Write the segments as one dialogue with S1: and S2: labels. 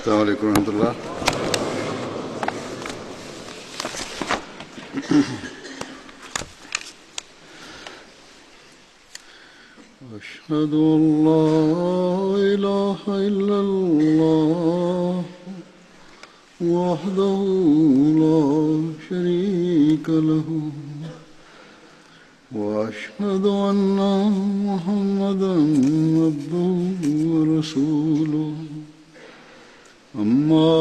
S1: السلام علیکم ورحمۃ اللہ. أشهد أن لا إله إلا الله وحده لا شريك له وأشهد أن محمدا عبده ورسوله أما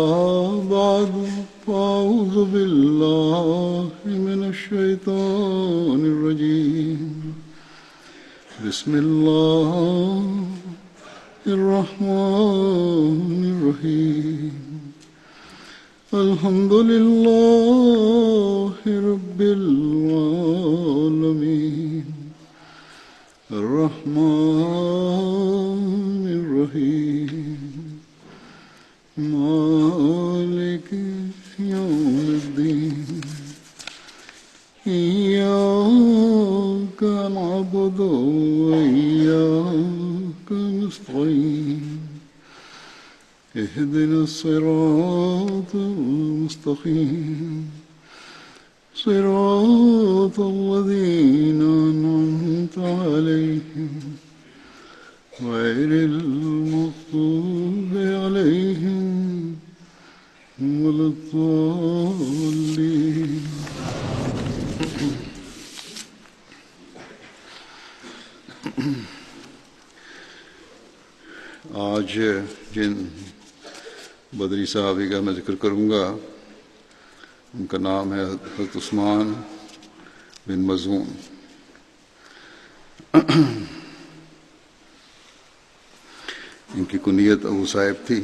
S1: بعد فأعوذ بالله من الشيطان الرجيم بسم الله الرحمن الرحيم الحمد لله رب العالمين الرحمن الرحيم مالك يوم الدين إياك نعبد وإياك نستعين اهدنا الصراط المستقيم صراط الذين أنعمت عليهم غير المغضوب عليهم ولا الضالين. آج جن بدری صحابی کا میں ذکر کروں گا ان کا نام ہے حضرت عثمان بن مظعون. ان کی کنیت ابو صاحب تھی.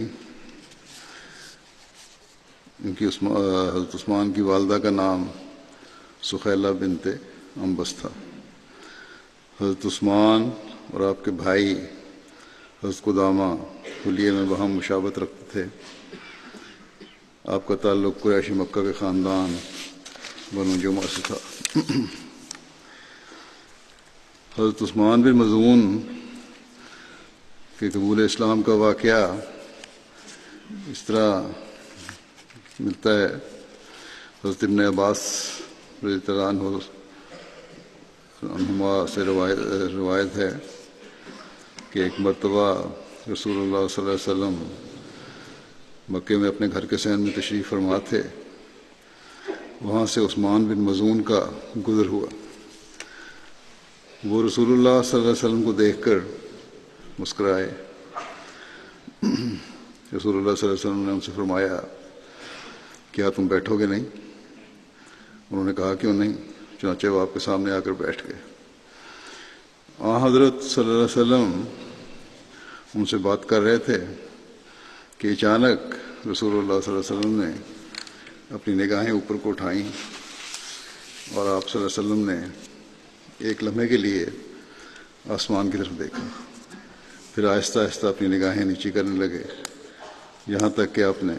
S1: ان کی حضرت عثمان کی والدہ کا نام سخیلہ بنت انبس تھا. حضرت عثمان اور آپ کے بھائی حضرت قدامہ حلیے میں باہم مشابہت رکھتے تھے. آپ کا تعلق قریش مکہ کے خاندان بنو جمعہ سے تھا. حضرت عثمان بن مظعون کے قبول اسلام کا واقعہ اس طرح ملتا ہے. حضرت ابن عباس رضی اللہ عنہما سے روایت ہے کہ ایک مرتبہ رسول اللہ صلی اللہ علیہ وسلم مکے میں اپنے گھر کے صحن میں تشریف فرما تھے. وہاں سے عثمان بن مظعون کا گزر ہوا. وہ رسول اللہ صلی اللہ علیہ وسلم کو دیکھ کر مسکرائے. رسول اللہ صلی اللہ علیہ وسلم نے ان سے فرمایا کیا تم بیٹھو گے نہیں؟ انہوں نے کہا کیوں نہیں. چنانچہ وہ آپ کے سامنے آ کر بیٹھ گئے. حضرت صلی اللہ علیہ وسلم ان سے بات کر رہے تھے کہ اچانک رسول اللہ صلی اللہ علیہ وسلم نے اپنی نگاہیں اوپر کو اٹھائیں اور آپ صلی اللہ علیہ وسلم نے ایک لمحے کے لیے آسمان کی طرف دیکھا. پھر آہستہ آہستہ اپنی نگاہیں نیچے کرنے لگے یہاں تک کہ آپ نے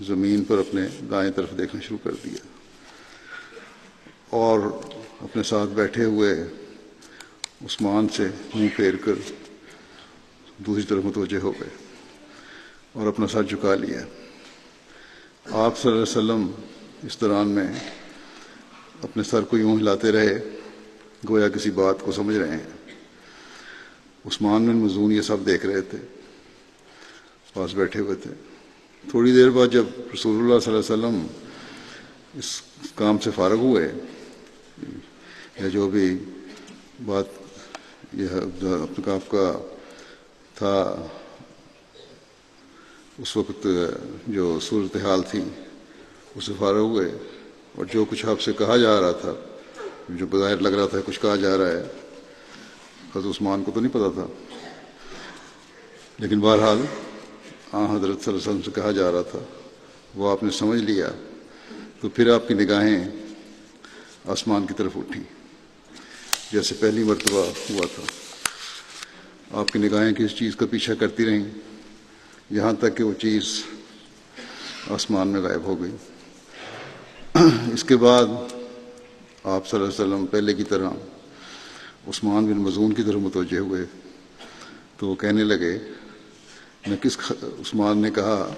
S1: زمین پر اپنے دائیں طرف دیکھنا شروع کر دیا اور اپنے ساتھ بیٹھے ہوئے عثمان سے منہ پھیر کر دوسری طرف متوجہ ہو گئے اور اپنا سر جھکا لیا. آپ صلی اللہ علیہ وسلم اس دوران میں اپنے سر کو یوں ہلاتے رہے گویا کسی بات کو سمجھ رہے ہیں. عثمان بن مظعون یہ سب دیکھ رہے تھے، پاس بیٹھے ہوئے تھے. تھوڑی دیر بعد جب رسول اللہ صلی اللہ علیہ وسلم اس کام سے فارغ ہوئے یا جو بھی بات یہ آپ کا تھا اس وقت جو صورتحال تھی اس سے فارغ ہوئے اور جو کچھ آپ سے کہا جا رہا تھا، جو بظاہر لگ رہا تھا کچھ کہا جا رہا ہے، حضرت عثمان کو تو نہیں پتا تھا، لیکن بہرحال حضرت صلی اللہ علیہ وسلم سے کہا جا رہا تھا وہ آپ نے سمجھ لیا. تو پھر آپ کی نگاہیں آسمان کی طرف اٹھی جیسے پہلی مرتبہ ہوا تھا. آپ کی نگاہیں کس چیز کا پیچھا کرتی رہیں یہاں تک کہ وہ چیز آسمان میں غائب ہو گئی. اس کے بعد آپ صلی اللہ علیہ وسلم پہلے کی طرح عثمان بن مظعون کی طرف متوجہ ہوئے تو وہ کہنے لگے عثمان نے کہا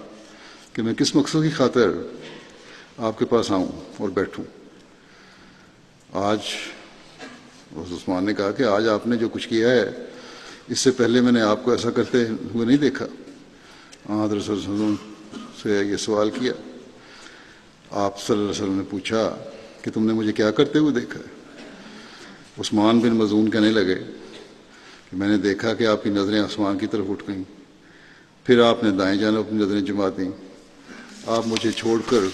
S1: کہ میں کس مقصد کی خاطر آپ کے پاس آؤں اور بیٹھوں. آج عثمان نے کہا کہ آج آپ نے جو کچھ کیا ہے اس سے پہلے میں نے آپ کو ایسا کرتے ہوئے نہیں دیکھا. حضرت صلی اللہ علیہ وسلم سے یہ سوال کیا. آپ صلی اللہ علیہ وسلم نے پوچھا کہ تم نے مجھے کیا کرتے ہوئے دیکھا ہے؟ عثمان بن مظعون کہنے لگے کہ میں نے دیکھا کہ آپ کی نظریں آسمان کی طرف اٹھ گئیں، پھر آپ نے دائیں جانب اپنی نظریں جما دیں، آپ مجھے چھوڑ کر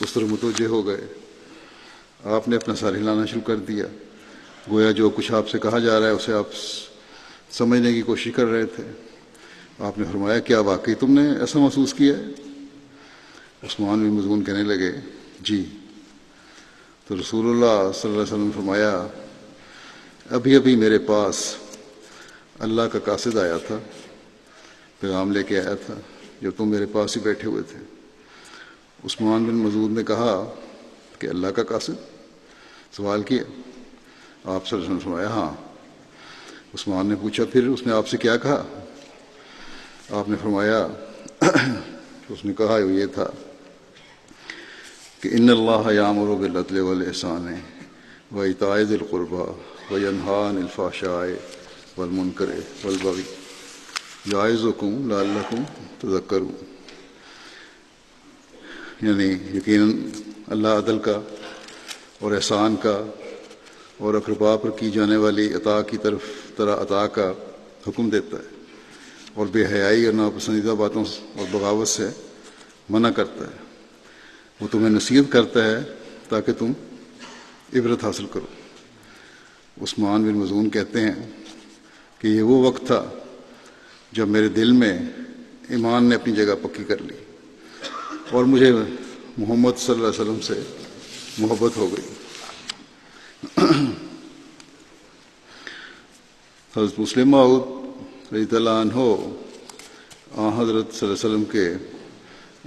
S1: اس طرف متوجہ ہو گئے، آپ نے اپنا سر ہلانا شروع کر دیا، گویا جو کچھ آپ سے کہا جا رہا ہے اسے آپ سمجھنے کی کوشش کر رہے تھے. آپ نے فرمایا کیا واقعی تم نے ایسا محسوس کیا ہے؟ عثمان بن مظعون کہنے لگے جی. تو رسول اللہ صلی اللہ علیہ وسلم نے فرمایا ابھی ابھی میرے پاس اللہ کا قاصد آیا تھا، پیغام لے کے آیا تھا جب تم میرے پاس ہی بیٹھے ہوئے تھے. عثمان بن مظعون نے کہا کہ اللہ کا قاصد سوال کیا. آپ صلی اللہ علیہ وسلم نے فرمایا ہاں. عثمان نے پوچھا پھر اس نے آپ سے کیا کہا؟ آپ نے فرمایا اس نے کہا یہ تھا کہ ان اللہ یامر بالعدل والاحسان وایتاء ذی القربی وینہی عن الفحشاء والمنکر والبغی یعظکم لعلکم تذکرون. یعنی یقیناً اللہ عدل کا اور احسان کا اور اقربا پر کی جانے والی عطا کی طرح عطا کا حکم دیتا ہے، اور بے حیائی اور ناپسندیدہ باتوں اور بغاوت سے منع کرتا ہے. وہ تمہیں نصیحت کرتا ہے تاکہ تم عبرت حاصل کرو. عثمان بن مظعون کہتے ہیں کہ یہ وہ وقت تھا جب میرے دل میں ایمان نے اپنی جگہ پکی کر لی اور مجھے محمد صلی اللہ علیہ وسلم سے محبت ہو گئی. حضرت مسلم موعود رضی اللہ عنہ حضرت صلی اللہ علیہ وسلم کے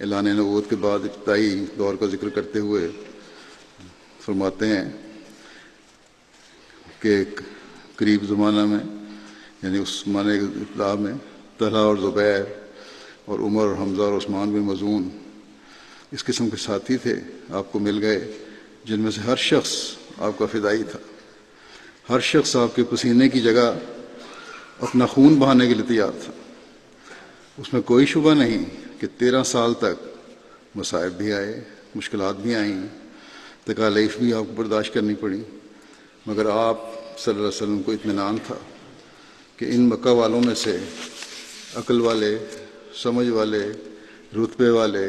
S1: اعلان نبوت کے بعد ابتدائی دور کا ذکر کرتے ہوئے فرماتے ہیں کہ قریب زمانہ میں یعنی اس زمانے کے ابتدا میں طلحہ اور زبیر اور عمر اور حمزہ اور عثمان بن مظعون اس قسم کے ساتھی تھے آپ کو مل گئے جن میں سے ہر شخص آپ کا فدائی تھا. ہر شخص آپ کے پسینے کی جگہ اپنا خون بہانے کے لیے تیار تھا. اس میں کوئی شبہ نہیں کہ 13 سال تک مصائب بھی آئے، مشکلات بھی آئیں، تکالیف بھی آپ کو برداشت کرنی پڑی، مگر آپ صلی اللہ علیہ وسلم کو اطمینان تھا کہ ان مکہ والوں میں سے عقل والے، سمجھ والے، رتبے والے،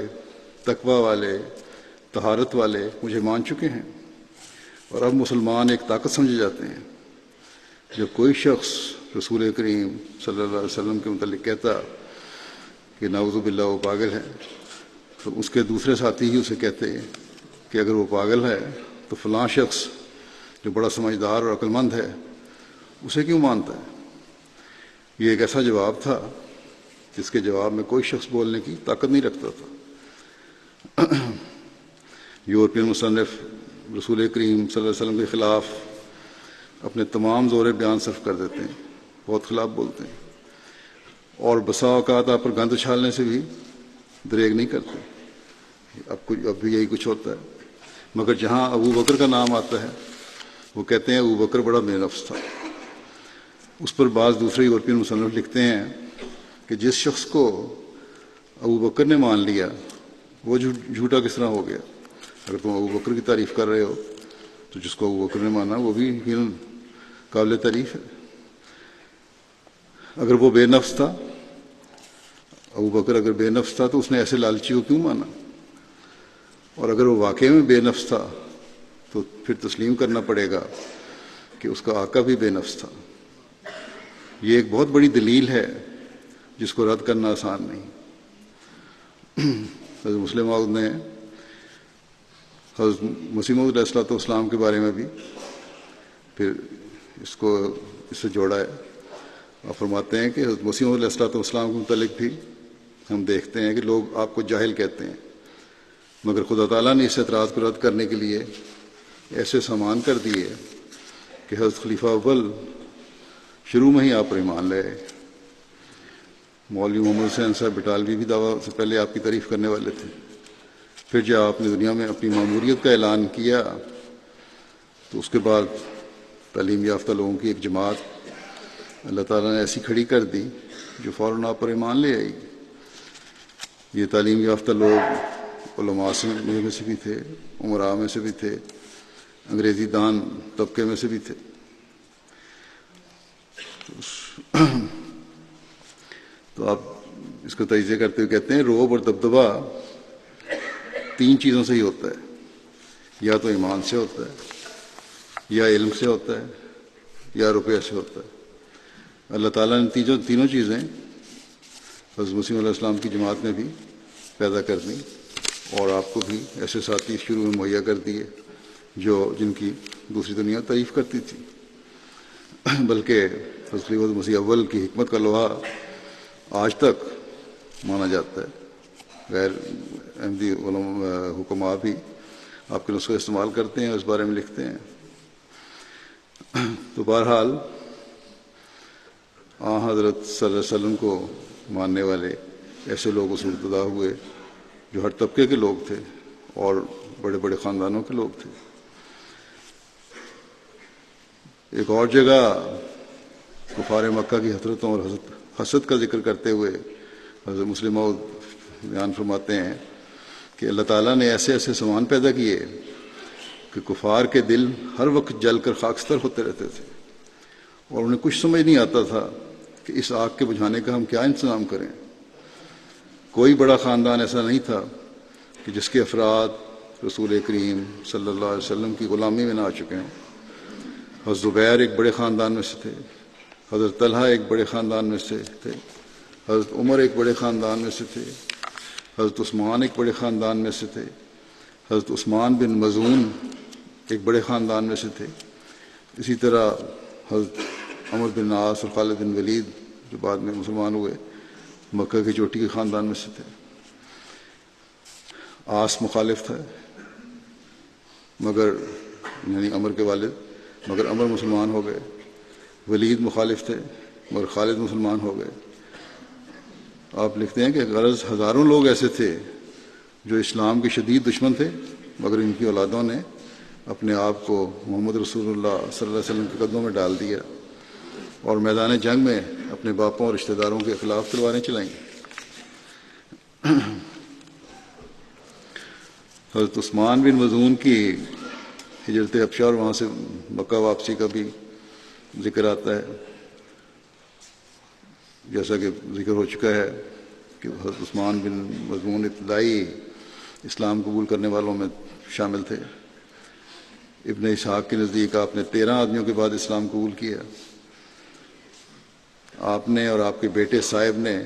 S1: تقوی والے، طہارت والے مجھے مان چکے ہیں، اور اب مسلمان ایک طاقت سمجھے جاتے ہیں. جب کوئی شخص رسول کریم صلی اللہ علیہ وسلم کے متعلق کہتا کہ نعوذ باللہ وہ پاگل ہے، تو اس کے دوسرے ساتھی ہی اسے کہتے کہ اگر وہ پاگل ہے تو فلاں شخص جو بڑا سمجھدار اور عقل مند ہے اسے کیوں مانتا ہے؟ یہ ایک ایسا جواب تھا جس کے جواب میں کوئی شخص بولنے کی طاقت نہیں رکھتا تھا. یورپین مصنف رسول کریم صلی اللہ علیہ وسلم کے خلاف اپنے تمام زور بیان صرف کر دیتے ہیں، بہت خلاف بولتے ہیں، اور بسا اوقات آپ پر گند اچھالنے سے بھی دریغ نہیں کرتے. اب بھی یہی کچھ ہوتا ہے. مگر جہاں ابو بکر کا نام آتا ہے وہ کہتے ہیں ابو بکر بڑا بے نفس تھا. اس پر بعض دوسرے یورپین مصنف لکھتے ہیں کہ جس شخص کو ابو بکر نے مان لیا وہ جھوٹا کس طرح ہو گیا. اگر تم ابو بکر کی تعریف کر رہے ہو تو جس کو ابو بکر نے مانا وہ بھی یقیناً قابل تعریف ہے. اگر وہ بے نفس تھا، ابو بکر اگر بے نفس تھا تو اس نے ایسے لالچی کو کیوں مانا؟ اور اگر وہ واقعی میں بے نفس تھا تو پھر تسلیم کرنا پڑے گا کہ اس کا آقا بھی بے نفس تھا. یہ ایک بہت بڑی دلیل ہے جس کو رد کرنا آسان نہیں. حضرت مسلم موعود نے حضرت مسیح موعود علیہ الصلوۃ والسلام کے بارے میں بھی پھر اس سے جوڑا ہے اور فرماتے ہیں کہ حضرت مسیح موعود علیہ الصلوۃ والسلام کے متعلق بھی ہم دیکھتے ہیں کہ لوگ آپ کو جاہل کہتے ہیں، مگر خدا تعالیٰ نے اس اعتراض کو رد کرنے کے لیے ایسے سامان کر دیے کہ حضرت خلیفہ اول شروع میں ہی آپ پر ایمان لائے. مولوی محمد حسین صاحب بٹالوی بھی دعویٰ سے پہلے آپ کی تعریف کرنے والے تھے. پھر جب آپ نے دنیا میں اپنی معموریت کا اعلان کیا تو اس کے بعد تعلیم یافتہ لوگوں کی ایک جماعت اللہ تعالیٰ نے ایسی کھڑی کر دی جو فوراً آپ پر ایمان لے آئی. یہ تعلیم یافتہ لوگ علماء میں سے بھی تھے، عمراء میں سے بھی تھے، انگریزی دان طبقے میں سے بھی تھے. تو آپ اس کو تجزیہ کرتے ہوئے کہتے ہیں رعب اور دبدبہ 3 چیزوں سے ہی ہوتا ہے، یا تو ایمان سے ہوتا ہے، یا علم سے ہوتا ہے، یا روپیہ سے ہوتا ہے. اللہ تعالیٰ نے تینوں چیزیں حضرت مسیح علیہ السلام کی جماعت میں بھی پیدا کر دیں، اور آپ کو بھی ایسے ساتھی شروع میں مہیا کر دیے جن کی دوسری دنیا تعریف کرتی تھی. بلکہ حضرت خلیفۃ مسیح اول کی حکمت کا لوہا آج تک مانا جاتا ہے. غیر احمدی حکماء بھی آپ کے نسخے استعمال کرتے ہیں اور اس بارے میں لکھتے ہیں. تو بہرحال حضرت صلی اللہ علیہ وسلم کو ماننے والے ایسے لوگ اس وقت ابتدا ہوئے جو ہر طبقے کے لوگ تھے اور بڑے بڑے خاندانوں کے لوگ تھے. ایک اور جگہ کفار مکہ کی حسرتوں اور حسد کا ذکر کرتے ہوئے حضرت مسلم موعود بیان فرماتے ہیں کہ اللہ تعالیٰ نے ایسے ایسے سامان پیدا کیے کہ کفار کے دل ہر وقت جل کر خاکستر ہوتے رہتے تھے، اور انہیں کچھ سمجھ نہیں آتا تھا کہ اس آگ کے بجھانے کا ہم کیا انتظام کریں. کوئی بڑا خاندان ایسا نہیں تھا کہ جس کے افراد رسول کریم صلی اللہ علیہ وسلم کی غلامی میں نہ آ چکے ہوں. حضرت زبیر ایک بڑے خاندان میں سے تھے، حضرت طلحہ ایک بڑے خاندان میں سے تھے، حضرت عمر ایک بڑے خاندان میں سے تھے، حضرت عثمان ایک بڑے خاندان میں سے تھے، حضرت عثمان بن مظعون ایک بڑے خاندان میں سے تھے. اسی طرح حضرت عمر بن عاص اور خالد بن ولید جو بعد میں مسلمان ہوئے مکہ کی چوٹی کے خاندان میں سے تھے. عاص مخالف تھا مگر یعنی عمر کے والد، مگر عمر مسلمان ہو گئے. ولید مخالف تھے مگر خالد مسلمان ہو گئے. آپ لکھتے ہیں کہ غرض ہزاروں لوگ ایسے تھے جو اسلام کے شدید دشمن تھے، مگر ان کی اولادوں نے اپنے آپ کو محمد رسول اللہ صلی اللہ علیہ وسلم کے قدموں میں ڈال دیا اور میدان جنگ میں اپنے باپوں اور رشتہ داروں کے خلاف تلواریں چلائیں. حضرت عثمان بن مظعون کی ہجرت حبشہ اور وہاں سے مکہ واپسی کا بھی ذکر آتا ہے. جیسا کہ ذکر ہو چکا ہے کہ حضرت عثمان بن مظعون ابتدائی اسلام قبول کرنے والوں میں شامل تھے. ابن اسحاق کے نزدیک آپ نے 13 آدمیوں کے بعد اسلام قبول کیا. آپ نے اور آپ کے بیٹے صاحب نے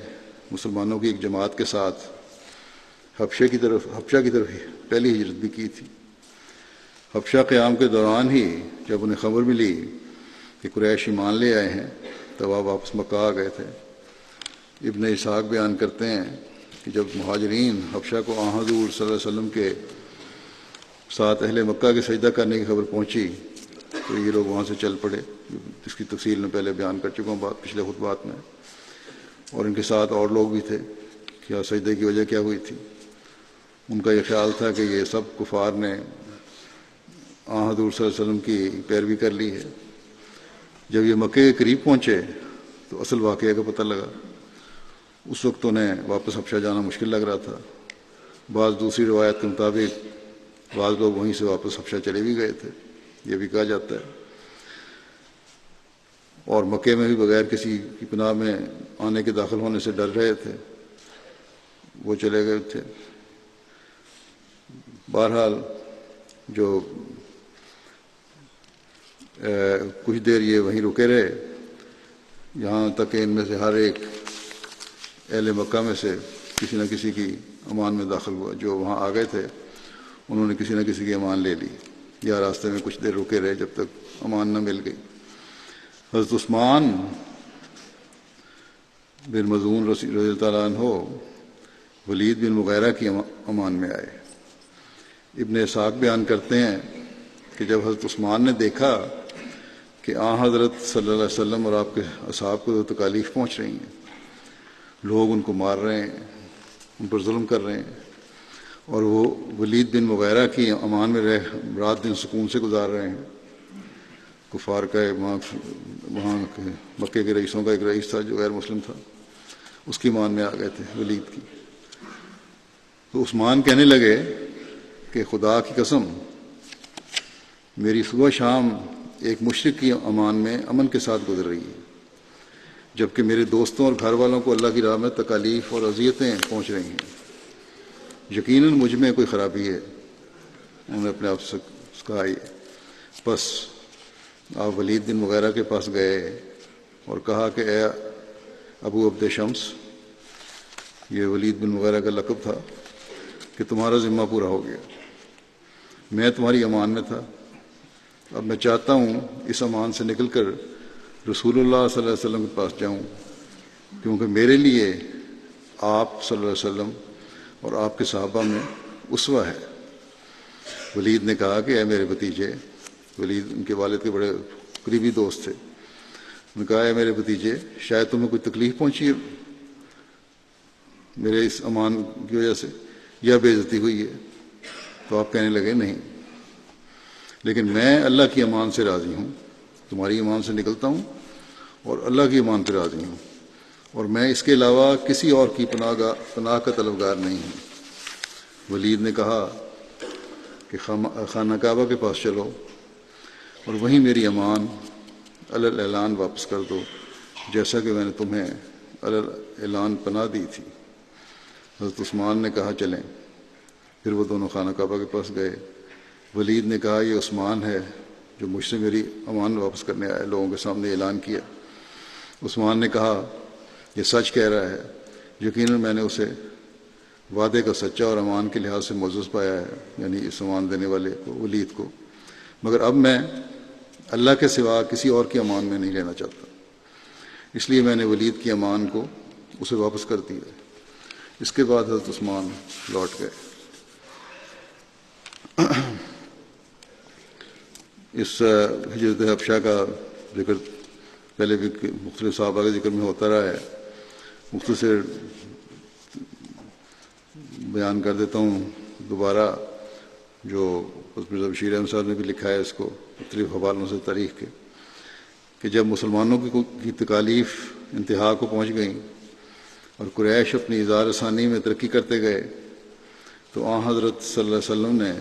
S1: مسلمانوں کی ایک جماعت کے ساتھ حبشہ کی طرف پہلی ہجرت بھی کی تھی. حبشہ قیام کے دوران ہی جب انہیں خبر ملی کہ قریش ایمان لے آئے ہیں تب آپ واپس مکہ آ گئے تھے. ابن اسحاق بیان کرتے ہیں کہ جب مہاجرین حبشہ کو حضور صلی اللہ علیہ وسلم کے ساتھ اہل مکہ کے سجدہ کرنے کی خبر پہنچی تو یہ لوگ وہاں سے چل پڑے، جس کی تفصیل میں پہلے بیان کر چکا ہوں پچھلے خطبات میں. اور ان کے ساتھ اور لوگ بھی تھے. کیا سجدے کی وجہ کیا ہوئی تھی؟ ان کا یہ خیال تھا کہ یہ سب کفار نے حضور صلی اللہ علیہ وسلم کی پیروی کر لی ہے. جب یہ مکے کے قریب پہنچے تو اصل واقعہ کا پتہ لگا. اس وقت انہیں واپس حبشہ جانا مشکل لگ رہا تھا. بعض دوسری روایت کے مطابق بعض لوگ وہیں سے واپس حبشہ چلے بھی گئے تھے، یہ بھی کہا جاتا ہے. اور مکے میں بھی بغیر کسی کی پناہ میں آنے کے داخل ہونے سے ڈر رہے تھے، وہ چلے گئے تھے. بہرحال جو کچھ دیر یہ وہیں رکے رہے یہاں تک کہ ان میں سے ہر ایک اہل مکہ میں سے کسی نہ کسی کی امان میں داخل ہوا. جو وہاں آ گئے تھے انہوں نے کسی نہ کسی کی امان لے لی یا راستے میں کچھ دیر رکے رہے جب تک امان نہ مل گئی. حضرت عثمان بن مظعون رضی اللہ تعالیٰ عنہ ولید بن مغیرہ کی امان میں آئے. ابن اسحاق بیان کرتے ہیں کہ جب حضرت عثمان نے دیکھا کہ حضرت صلی اللہ علیہ وسلم اور آپ کے اصحاب کو جو تکالیف پہنچ رہی ہیں لوگ ان کو مار رہے ہیں، ان پر ظلم کر رہے ہیں، اور وہ ولید بن مغیرہ کی امان میں رات دن سکون سے گزار رہے ہیں۔ کفار کا وہاں مکے کے رئیسوں کا ایک رئیس تھا جو غیر مسلم تھا، اس کی امان میں آ گئے تھے ولید کی۔ تو عثمان کہنے لگے کہ خدا کی قسم، میری صبح شام ایک مشرک کی امان میں امن کے ساتھ گزر رہی ہے، جبکہ میرے دوستوں اور گھر والوں کو اللہ کی راہ میں تکالیف اور اذیتیں پہنچ رہی ہیں۔ یقیناً مجھ میں کوئی خرابی ہے، انہوں نے اپنے آپ سے کہا۔ بس آپ ولید بن مغیرہ کے پاس گئے اور کہا کہ اے ابو عبد شمس، یہ ولید بن مغیرہ کا لقب تھا، کہ تمہارا ذمہ پورا ہو گیا، میں تمہاری امان میں تھا، اب میں چاہتا ہوں اس امان سے نکل کر رسول اللہ صلی اللہ علیہ وسلم کے پاس جاؤں، کیونکہ میرے لیے آپ صلی اللہ علیہ وسلم اور آپ کے صحابہ میں اسوہ ہے۔ ولید نے کہا کہ اے میرے بھتیجے، ولید ان کے والد کے بڑے قریبی دوست تھے، انہوں نے کہا اے میرے بھتیجے، شاید تمہیں کوئی تکلیف پہنچی ہے میرے اس امان کی وجہ سے، یا بے عزتی ہوئی ہے؟ تو آپ کہنے لگے نہیں، لیکن میں اللہ کی امان سے راضی ہوں، تمہاری امان سے نکلتا ہوں اور اللہ کی امان پہ راضی ہوں، اور میں اس کے علاوہ کسی اور کی پناہ کا طلبگار نہیں ہوں۔ ولید نے کہا کہ خانہ کعبہ کے پاس چلو اور وہیں میری امان اعلان واپس کر دو، جیسا کہ میں نے تمہیں اعلان پناہ دی تھی۔ حضرت عثمان نے کہا چلیں، پھر وہ دونوں خانہ کعبہ کے پاس گئے۔ ولید نے کہا یہ عثمان ہے جو مجھ سے میری امان واپس کرنے آئے، لوگوں کے سامنے اعلان کیا۔ عثمان نے کہا یہ سچ کہہ رہا ہے، یقیناً میں نے اسے وعدے کا سچا اور امان کے لحاظ سے معزز پایا ہے، یعنی اس امان دینے والے کو، ولید کو، مگر اب میں اللہ کے سوا کسی اور کی امان میں نہیں لینا چاہتا، اس لیے میں نے ولید کی امان کو اسے واپس کر دیا۔ اس کے بعد حضرت عثمان لوٹ گئے۔ اس ہجرت حبشہ کا ذکر پہلے بھی مختلف صحابہ کے ذکر میں ہوتا رہا ہے، مختصر بیان کر دیتا ہوں دوبارہ، جو مرزا بشیر احمد صاحب نے بھی لکھا ہے اس کو مختلف حوالوں سے تاریخ کے، کہ جب مسلمانوں کی تکالیف انتہا کو پہنچ گئیں اور قریش اپنی اظہار ثانی میں ترقی کرتے گئے، تو آن حضرت صلی اللہ علیہ وسلم نے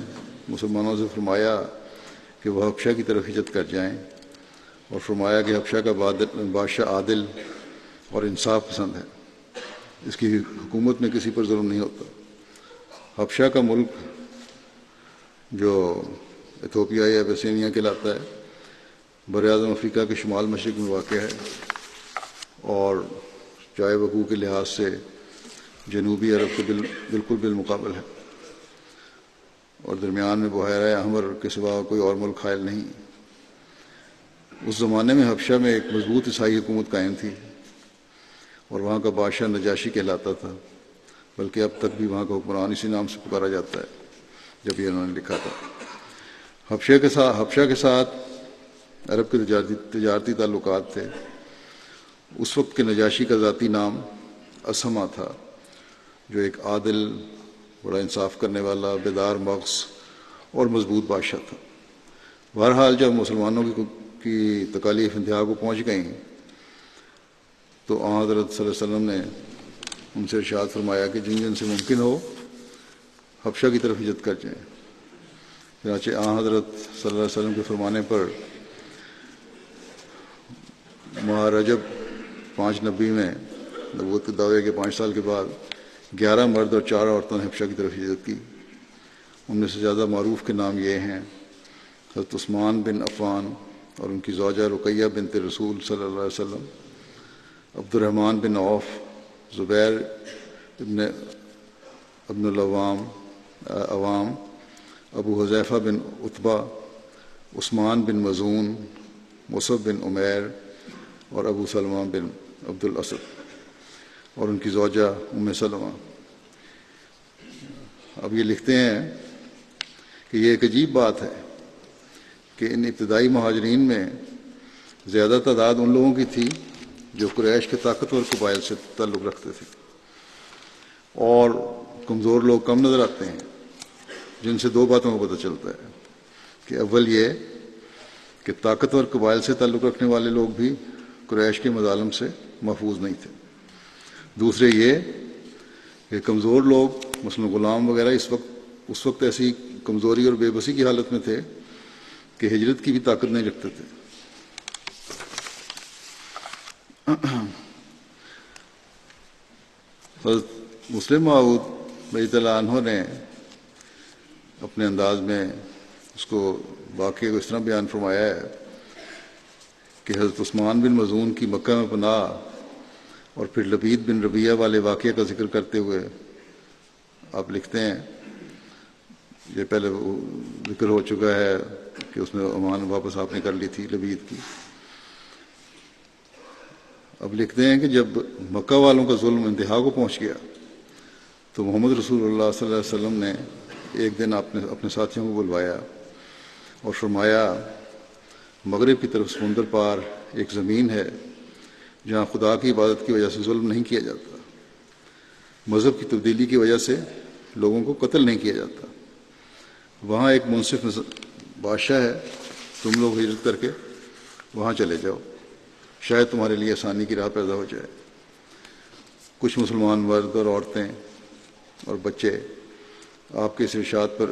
S1: مسلمانوں سے فرمایا کہ وہ حبشہ کی طرف ہجرت کر جائیں، اور فرمایا کہ حبشہ کا بادشاہ عادل اور انصاف پسند ہے، اس کی حکومت میں کسی پر ظلم نہیں ہوتا۔ حبشہ کا ملک جو ایتھوپیا یا ابیسینیا کہلاتا ہے، براعظم افریقہ کے شمال مشرق میں واقع ہے، اور جائے وقوع کے لحاظ سے جنوبی عرب کے بالکل بالمقابل ہے، اور درمیان میں بحیرہ احمر کے سوا کوئی اور ملک حائل نہیں۔ اس زمانے میں حبشہ میں ایک مضبوط عیسائی حکومت قائم تھی، اور وہاں کا بادشاہ نجاشی کہلاتا تھا، بلکہ اب تک بھی وہاں کا حکمران اسی نام سے پکارا جاتا ہے، جب یہ انہوں نے لکھا تھا۔ حبشہ کے ساتھ عرب کے تجارتی تعلقات تھے۔ اس وقت کے نجاشی کا ذاتی نام اسما تھا، جو ایک عادل، بڑا انصاف کرنے والا، بیدار مغز اور مضبوط بادشاہ تھا۔ بہرحال جب مسلمانوں کی تکالیف انتہا کو پہنچ گئیں تو آن حضرت صلی اللہ علیہ وسلم نے ان سے ارشاد فرمایا کہ جن جن سے ممکن ہو حبشہ کی طرف ہجرت کر جائیں۔ چنانچہ آن حضرت صلی اللہ علیہ وسلم کے فرمانے پر ماہ رجب 590 میں نبوت کے دعوے کے 5 سال کے بعد 11 مرد اور 4 عورتوں نے حبشہ کی طرف ہجرت کی۔ ان میں سے زیادہ معروف کے نام یہ ہیں: حضرت عثمان بن عفان اور ان کی زوجہ رقیہ بنت رسول صلی اللہ علیہ وسلم، عبد الرحمن بن عوف، زبیر ابن العوام، ابو حذیفہ بن عتبہ، عثمان بن مظعون، مصعب بن عمیر اور ابو سلمہ بن عبد الاسد اور ان کی زوجہ ام سلمہ۔ اب یہ لکھتے ہیں کہ یہ ایک عجیب بات ہے کہ ان ابتدائی مہاجرین میں زیادہ تعداد ان لوگوں کی تھی جو قریش کے طاقتور قبائل سے تعلق رکھتے تھے، اور کمزور لوگ کم نظر آتے ہیں، جن سے دو باتوں کا پتہ چلتا ہے کہ اول یہ کہ طاقتور قبائل سے تعلق رکھنے والے لوگ بھی قریش کے مظالم سے محفوظ نہیں تھے، دوسرے یہ کہ کمزور لوگ مثلا غلام وغیرہ اس وقت ایسی کمزوری اور بے بسی کی حالت میں تھے کہ ہجرت کی بھی طاقت نہیں رکھتے تھے۔ حضرت مسلم موعود رضی اللہ عنہ نے اپنے انداز میں اس کو واقعے کو اس طرح بیان فرمایا ہے کہ حضرت عثمان بن مظعون کی مکہ میں پناہ اور پھر لبید بن ربیعہ والے واقعے کا ذکر کرتے ہوئے آپ لکھتے ہیں، یہ پہلے ذکر ہو چکا ہے کہ اس نے امان واپس آپ نے کر لی تھی لبید کی۔ اب لکھتے ہیں کہ جب مکہ والوں کا ظلم انتہا کو پہنچ گیا تو محمد رسول اللہ صلی اللہ علیہ وسلم نے ایک دن اپنے ساتھیوں کو بلوایا اور فرمایا، مغرب کی طرف سمندر پار ایک زمین ہے جہاں خدا کی عبادت کی وجہ سے ظلم نہیں کیا جاتا، مذہب کی تبدیلی کی وجہ سے لوگوں کو قتل نہیں کیا جاتا، وہاں ایک منصف بادشاہ ہے، تم لوگ ہجرت کر کے وہاں چلے جاؤ، شاید تمہارے لیے آسانی کی راہ پیدا ہو جائے۔ کچھ مسلمان مرد اور عورتیں اور بچے آپ کے اس ارشاد پر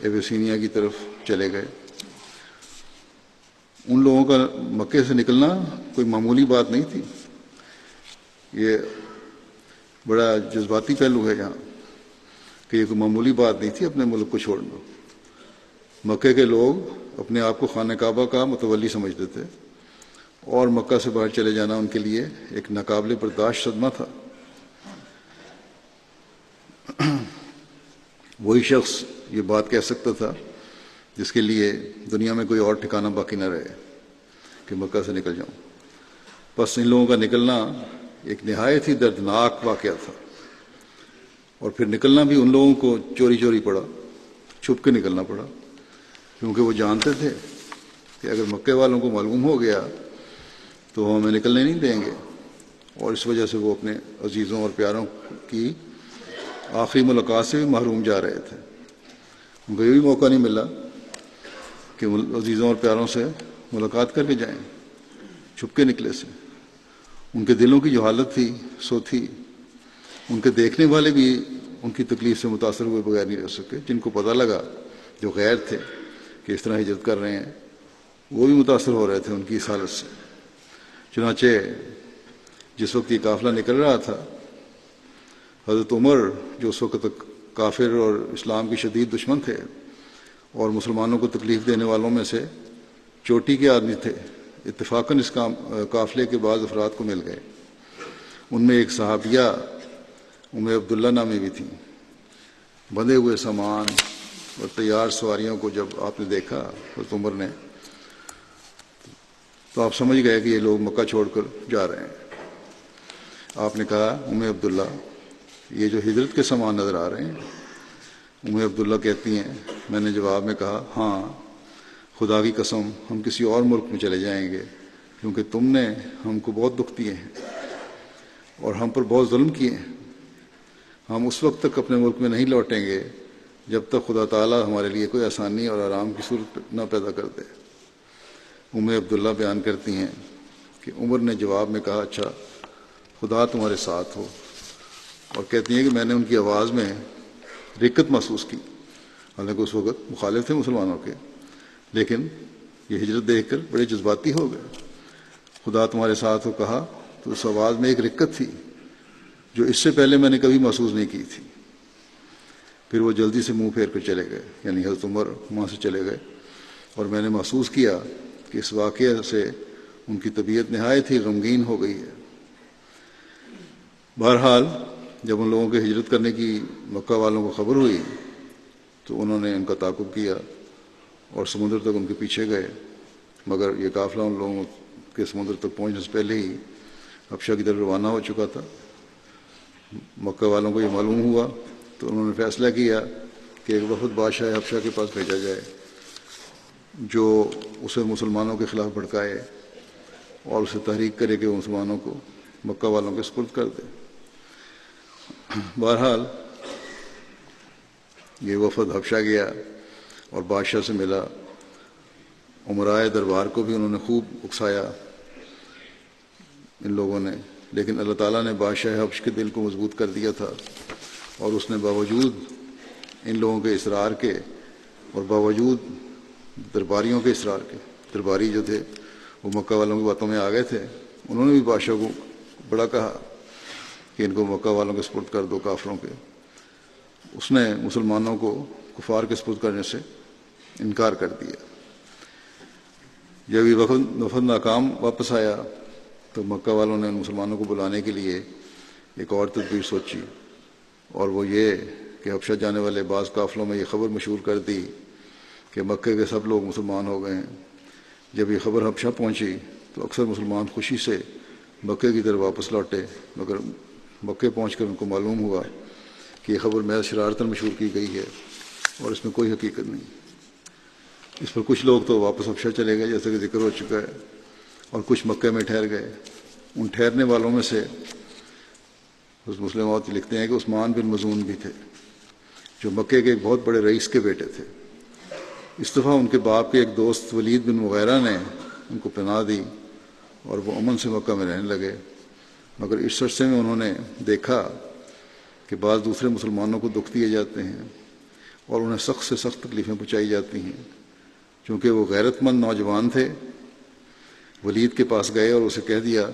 S1: ایبیسینیا کی طرف چلے گئے۔ ان لوگوں کا مکے سے نکلنا کوئی معمولی بات نہیں تھی، یہ بڑا جذباتی پہلو ہے یہاں کہ یہ کوئی معمولی بات نہیں تھی اپنے ملک کو چھوڑنا۔ مکے کے لوگ اپنے آپ کو خانہ کعبہ کا متولی سمجھتے تھے اور مکہ سے باہر چلے جانا ان کے لیے ایک ناقابل برداشت صدمہ تھا۔ وہی شخص یہ بات کہہ سکتا تھا جس کے لیے دنیا میں کوئی اور ٹھکانہ باقی نہ رہے کہ مکہ سے نکل جاؤں۔ بس ان لوگوں کا نکلنا ایک نہایت ہی دردناک واقعہ تھا، اور پھر نکلنا بھی ان لوگوں کو چوری چوری پڑا، چھپ کے نکلنا پڑا، کیونکہ وہ جانتے تھے کہ اگر مکے والوں کو معلوم ہو گیا تو وہ ہمیں نکلنے نہیں دیں گے، اور اس وجہ سے وہ اپنے عزیزوں اور پیاروں کی آخری ملاقات سے بھی محروم جا رہے تھے۔ ان کو یہ بھی موقع نہیں ملا کہ عزیزوں اور پیاروں سے ملاقات کر کے جائیں، چھپ کے نکلے سے۔ ان کے دلوں کی جو حالت تھی سو تھی، ان کے دیکھنے والے بھی ان کی تکلیف سے متاثر ہوئے بغیر نہیں رہ سکے، جن کو پتہ لگا جو غیر تھے کہ اس طرح ہجرت کر رہے ہیں، وہ بھی متاثر ہو رہے تھے ان کی اس حالت سے۔ چنانچہ جس وقت یہ قافلہ نکل رہا تھا، حضرت عمر جو اس وقت تک کافر اور اسلام کی شدید دشمن تھے اور مسلمانوں کو تکلیف دینے والوں میں سے چوٹی کے آدمی تھے، اتفاقاً اس قافلے کے بعض افراد کو مل گئے۔ ان میں ایک صحابیہ ام عبداللہ نامی بھی تھیں۔ بندھے ہوئے سامان اور تیار سواریوں کو جب آپ نے دیکھا حضرت عمر نے، تو آپ سمجھ گئے کہ یہ لوگ مکہ چھوڑ کر جا رہے ہیں۔ آپ نے کہا، ام عبداللہ، یہ جو ہجرت کے سامان نظر آ رہے ہیں؟ ام عبداللہ کہتی ہیں، میں نے جواب میں کہا، ہاں، خدا کی قسم ہم کسی اور ملک میں چلے جائیں گے، کیونکہ تم نے ہم کو بہت دکھ دیے ہیں اور ہم پر بہت ظلم کیے ہیں۔ ہم اس وقت تک اپنے ملک میں نہیں لوٹیں گے جب تک خدا تعالیٰ ہمارے لیے کوئی آسانی اور آرام کی صورت نہ پیدا کر دے۔ ام عبداللہ بیان کرتی ہیں کہ عمر نے جواب میں کہا، اچھا، خدا تمہارے ساتھ ہو، اور کہتی ہیں کہ میں نے ان کی آواز میں رقت محسوس کی، حالانکہ اس وقت مخالف تھے مسلمانوں کے، لیکن یہ ہجرت دیکھ کر بڑے جذباتی ہو گئے۔ خدا تمہارے ساتھ ہو کہا تو اس آواز میں ایک رقت تھی جو اس سے پہلے میں نے کبھی محسوس نہیں کی تھی۔ پھر وہ جلدی سے منہ پھیر کر چلے گئے، یعنی حضرت عمر وہاں سے چلے گئے، اور میں نے محسوس کیا کہ اس واقعے سے ان کی طبیعت نہایت ہی غمگین ہو گئی ہے۔ بہرحال جب ان لوگوں کے ہجرت کرنے کی مکہ والوں کو خبر ہوئی تو انہوں نے ان کا تعاقب کیا اور سمندر تک ان کے پیچھے گئے، مگر یہ قافلہ ان لوگوں کے سمندر تک پہنچنے سے پہلے ہی حبشہ کی طرف روانہ ہو چکا تھا۔ مکہ والوں کو یہ معلوم ہوا تو انہوں نے فیصلہ کیا کہ ایک وفد بادشاہ حبشہ کے پاس بھیجا جائے جو اسے مسلمانوں کے خلاف بھڑکائے اور اسے تحریک کرے کہ وہ مسلمانوں کو مکہ والوں کے سپرد کر دے۔ بہرحال یہ وفد حبشہ گیا اور بادشاہ سے ملا، امرائے دربار کو بھی انہوں نے خوب اکسایا ان لوگوں نے، لیکن اللہ تعالیٰ نے بادشاہ حبش کے دل کو مضبوط کر دیا تھا، اور اس نے باوجود ان لوگوں کے اصرار کے اور باوجود درباریوں کے اصرار کے، درباری جو تھے وہ مکہ والوں کی باتوں میں آ گئے تھے، انہوں نے بھی بادشاہ کو بڑا کہا کہ ان کو مکہ والوں کے سپرد کر دو، کافروں کے۔ اس نے مسلمانوں کو کفار کے سپرد کرنے سے انکار کر دیا۔ جب یہ وفد ناکام واپس آیا تو مکہ والوں نے ان مسلمانوں کو بلانے کے لیے ایک اور تدبیر سوچی، اور وہ یہ کہ حبشہ جانے والے بعض قافلوں میں یہ خبر مشہور کر دی کہ مکے کے سب لوگ مسلمان ہو گئے ہیں۔ جب یہ خبر حبشہ پہنچی تو اکثر مسلمان خوشی سے مکے کی طرف واپس لوٹے، مگر مکے پہنچ کر ان کو معلوم ہوا کہ یہ خبر محض شرارتاً مشہور کی گئی ہے اور اس میں کوئی حقیقت نہیں۔ اس پر کچھ لوگ تو واپس حبشہ چلے گئے جیسے کہ ذکر ہو چکا ہے، اور کچھ مکے میں ٹھہر گئے۔ ان ٹھہرنے والوں میں سے مسلم موت لکھتے ہیں کہ عثمان بن مظعون بھی تھے، جو مکے کے ایک بہت بڑے رئیس کے بیٹے تھے۔ اس دفعہ ان کے باپ کے ایک دوست ولید بن مغیرہ نے ان کو پناہ دی اور وہ امن سے مکہ میں رہنے لگے، مگر اس عرصے میں انہوں نے دیکھا کہ بعض دوسرے مسلمانوں کو دکھ دیے جاتے ہیں اور انہیں سخت سے سخت تکلیفیں پہنچائی جاتی ہیں۔ چونکہ وہ غیرت مند نوجوان تھے، ولید کے پاس گئے اور اسے کہہ دیا